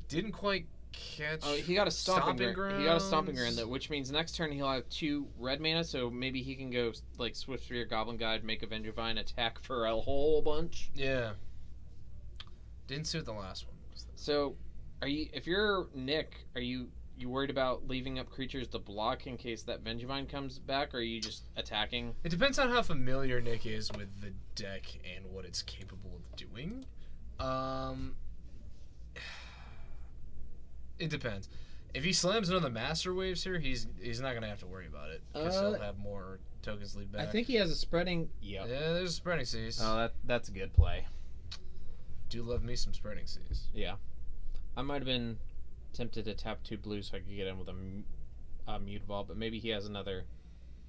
B: Didn't quite catch.
C: Oh, he got a stomping ground. He got a stomping ground,
B: Grounds.
C: which means next turn he'll have 2 red mana, so maybe he can go like Swift Spear, Goblin Guide, make a Vengevine, attack for a whole bunch.
B: Yeah. Didn't suit the last one.
C: So, if you're Nick, are you worried about leaving up creatures to block in case that Vengevine comes back, or are you just attacking?
B: It depends on how familiar Nick is with the deck and what it's capable of doing. It depends. If he slams another Master Waves here, he's not gonna have to worry about it because he'll have more tokens lead back.
C: I think he has a spreading. Yep.
B: Yeah, there's Spreading Seas.
C: Oh, that's a good play.
B: Do love me some Spreading Seas.
C: Yeah. I might have been tempted to tap 2 blue so I could get in with a Mute Ball, but maybe he has another.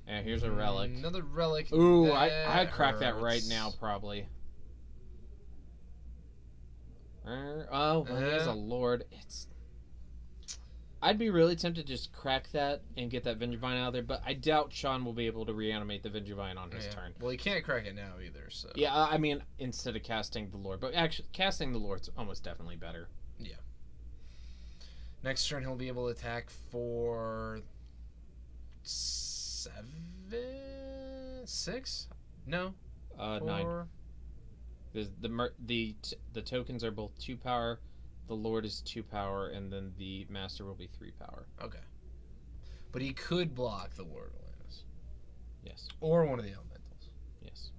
C: Yeah, here's a relic.
B: Another relic.
C: Ooh,
B: that
C: I'd crack that right
B: hurts.
C: now, probably. Oh, well, he has a Lord. I'd be really tempted to just crack that and get that Vengevine out of there, but I doubt Sean will be able to reanimate the Vengevine on his turn.
B: Well, he can't crack it now either. So
C: Yeah, I mean, instead of casting the Lord, but actually, casting the Lord's almost definitely better.
B: Next turn he'll be able to attack for 6? No,
C: 9.
B: 4.
C: The tokens are both 2 power, the Lord is 2 power, and then the Master will be 3 power.
B: Okay, but he could block the Lord of Atlantis
C: Yes,
B: or one of the elementals.
C: yes.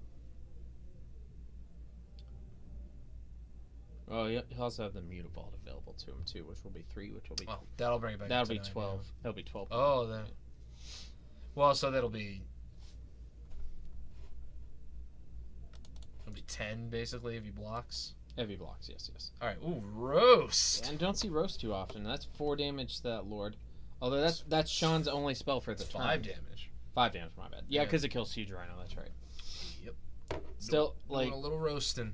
C: Oh, he'll also have the Mutable available to him too, which will be 3, which will be
B: Well, that'll bring it back.
C: that'll
B: up to
C: be
B: 9,
C: 12.
B: yeah.
C: That'll be 12.
B: Oh, then. Well, so that'll be 10 basically if he blocks.
C: Heavy blocks, yes.
B: All right. Ooh, roast.
C: And don't see roast too often. That's 4 damage to that Lord. Although that's Sean's only spell for the
B: It's
C: turn.
B: 5 damage.
C: 5 damage, my bad. Yeah,
B: Yeah.
C: because it kills Siege Rhino. That's right.
B: Yep.
C: Still,
B: Doing
C: like
B: a little roasting.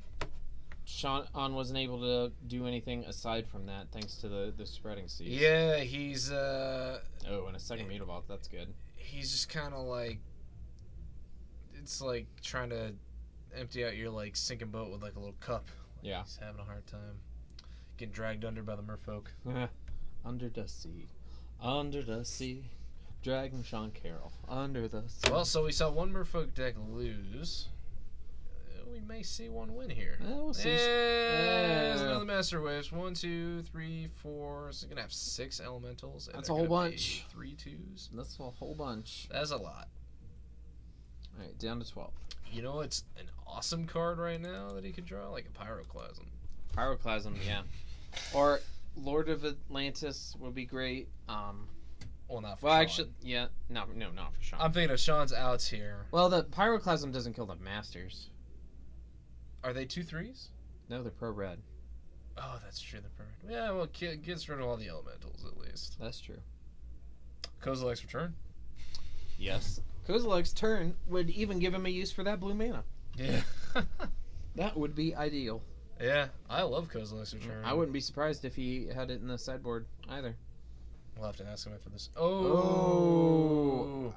C: Sean wasn't able to do anything aside from that, thanks to the Spreading Seas.
B: Yeah, he's
C: Oh, and a second Mutable. That's good.
B: he's just kind of like it's like trying to empty out your like sinking boat with like a little cup.
C: Yeah.
B: He's having a hard time. Getting dragged under by the merfolk.
C: Under the sea. Under the sea. Dragging Sean Carroll. Under the sea.
B: Well, so we saw one merfolk deck lose. We may see one win here.
C: We'll see.
B: There's another Master Waves. 1, 2, 3, 4. So you're gonna have 6 elementals. And
C: That's
B: they're
C: a whole
B: gonna
C: bunch.
B: be 3 2s.
C: That's a whole bunch.
B: That's a lot.
C: Alright, down to 12.
B: You know, it's an awesome card right now that he could draw, like a Pyroclasm.
C: Pyroclasm, yeah. Or Lord of Atlantis would be great.
B: Well, not for
C: Well,
B: Sean.
C: actually, yeah. No, not for Sean.
B: I'm thinking of Sean's outs here.
C: Well, the Pyroclasm doesn't kill the Masters.
B: Are they 2 3s?
C: No, they're pro-red.
B: Oh, that's true. The perfect. Yeah, well, gets rid of all the elementals at least.
C: That's true.
B: Kozilek's return.
C: Yes. Kozilek's turn would even give him a use for that blue mana.
B: Yeah.
C: That would be ideal.
B: Yeah, I love Kozilek's return.
C: I wouldn't be surprised if he had it in the sideboard either.
B: We'll have to ask him after this.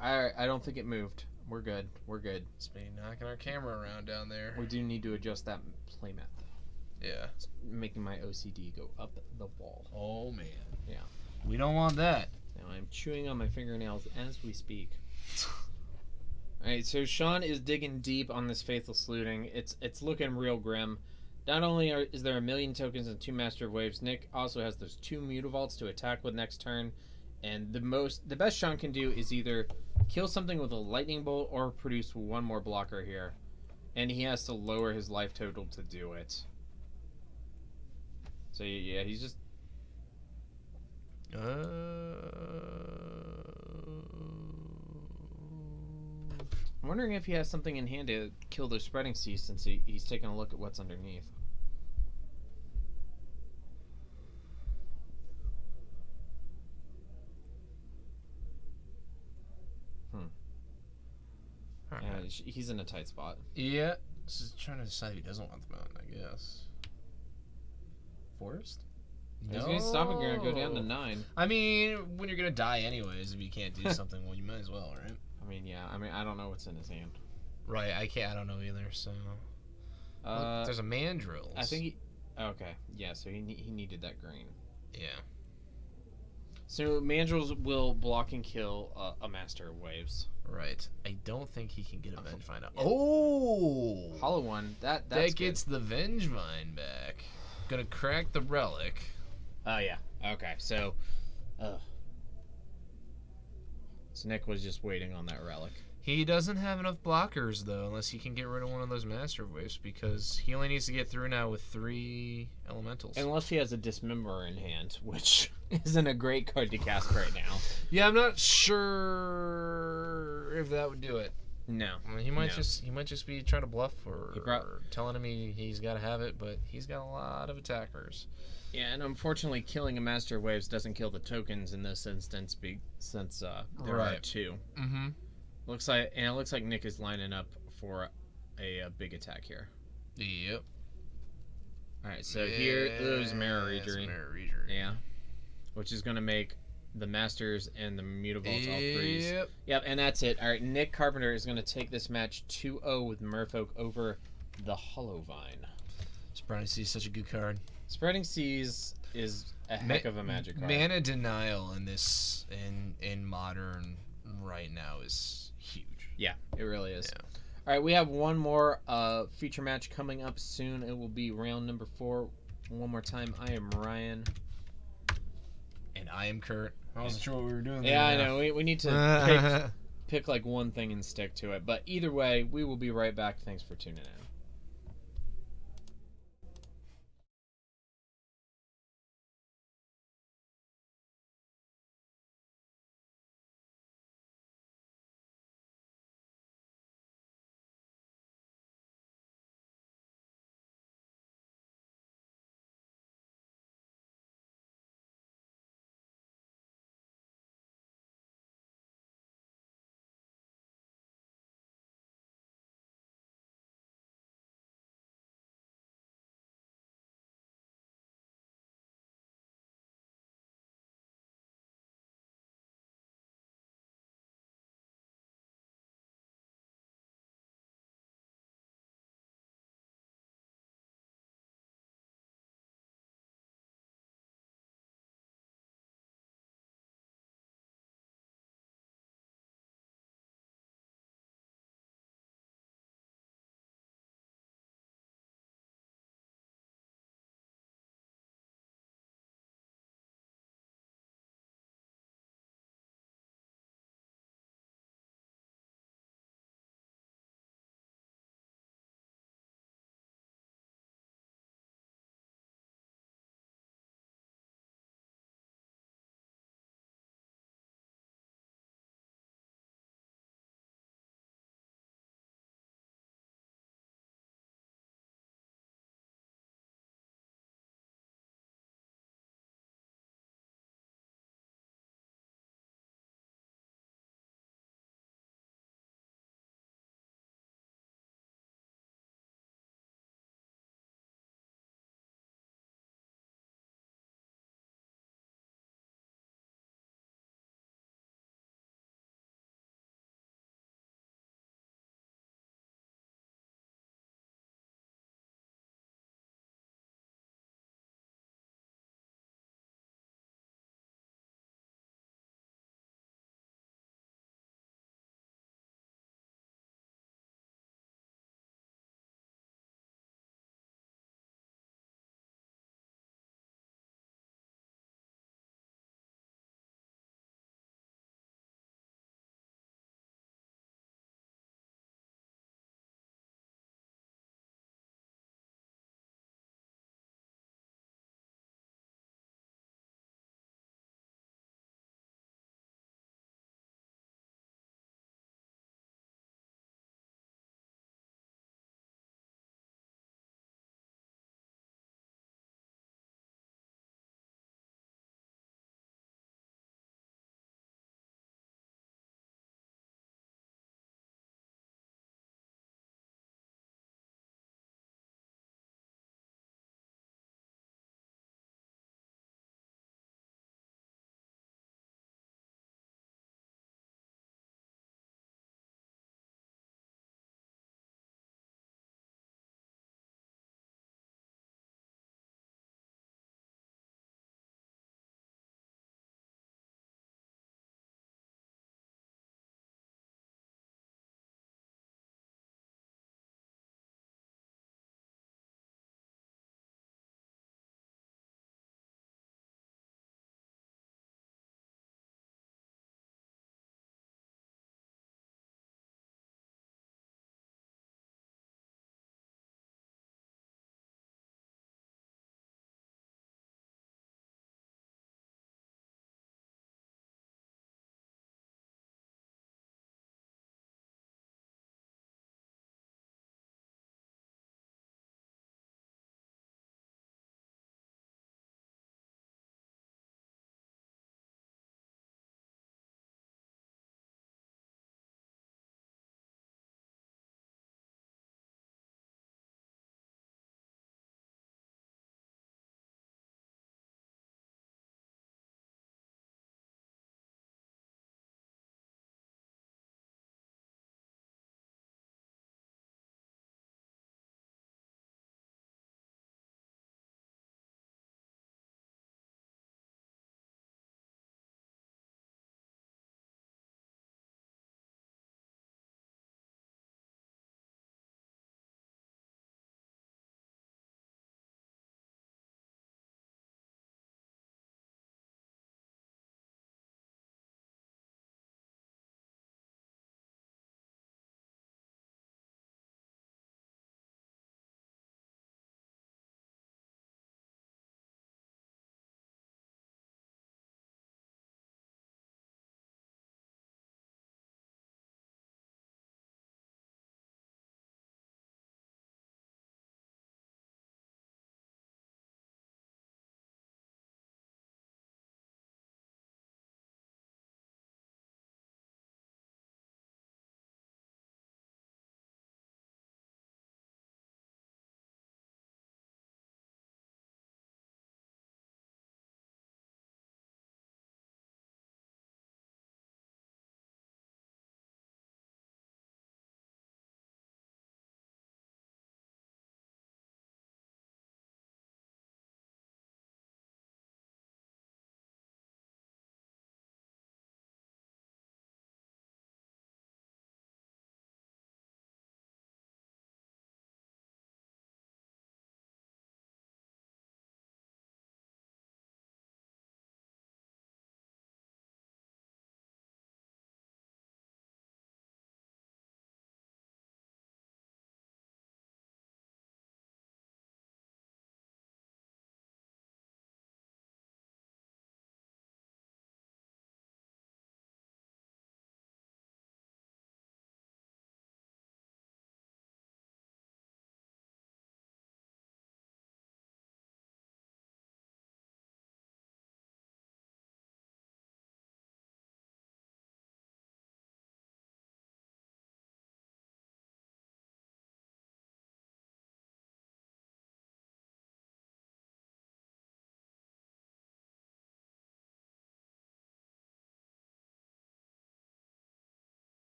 C: I don't think it moved. We're good. We're good.
B: It's me knocking our camera around down there.
C: We do need to adjust that playmat, though.
B: Yeah.
C: It's making my OCD go up the wall.
B: Oh, man.
C: Yeah.
B: We don't want that.
C: Now I'm chewing on my fingernails as we speak. Alright, so Sean is digging deep on this Faithless Looting. It's looking real grim. Not only is there a million tokens and 2 Master of Waves, Nick also has those 2 Mutavaults to attack with next turn. And the best Sean can do is either kill something with a Lightning Bolt or produce 1 more blocker here. And he has to lower his life total to do it. So yeah, he's just... I'm wondering if he has something in hand to kill those Spreading Seas since he's taking a look at what's underneath. Yeah, he's in a tight spot.
B: Yeah. Just trying to decide if he doesn't want the mountain, I guess. Forest?
C: He's going to stop it, going to go down to 9.
B: I mean, when you're going to die anyways, if you can't do something, well, you might as well, right?
C: I mean, yeah. I mean, I don't know what's in his hand.
B: Right, I don't know either, so... Look, there's a Mandrills.
C: I think he... Okay, yeah, so he needed that green.
B: Yeah.
C: So Mandrills will block and kill a Master of Waves.
B: Right. I don't think he can get a Vengevine out.
C: Yeah.
B: Oh!
C: Hollow one. That's
B: that gets the Vengevine back. Gonna crack the Relic.
C: Oh, yeah. Okay, so... So Nick was just waiting on that Relic.
B: He doesn't have enough blockers, though, unless he can get rid of one of those Master Waves, because he only needs to get through now with 3 Elementals.
C: Unless he has a Dismember in hand, which isn't a great card to cast right now.
B: Yeah, I'm not sure if that would do it.
C: No.
B: I mean, he might just be trying to bluff or telling him he's got to have it, but he's got a lot of attackers.
C: Yeah, and unfortunately, killing a Master of Waves doesn't kill the tokens in this instance, since there are 2.
B: Mm-hmm.
C: It looks like Nick is lining up for a big attack here.
B: Yep.
C: All right, so here is Mirror Reader. Yeah, which is gonna make the Masters and the Mutavaults all 3s. Yep, and that's it. All right, Nick Carpenter is gonna take this match 2-0 with Merfolk over the Hollowvine.
B: Spreading Seas is such a good card.
C: Spreading Seas is a heck of a Magic card.
B: Mana Denial in this in Modern right now is huge.
C: Yeah, it really is.
B: Yeah.
C: All right, we have one more feature match coming up soon. It will be round number 4. One more time, I am Ryan.
B: And I am Kurt. I wasn't sure what we were doing there.
C: Yeah, I know. We need to pick like one thing and stick to it. But either way, we will be right back. Thanks for tuning in.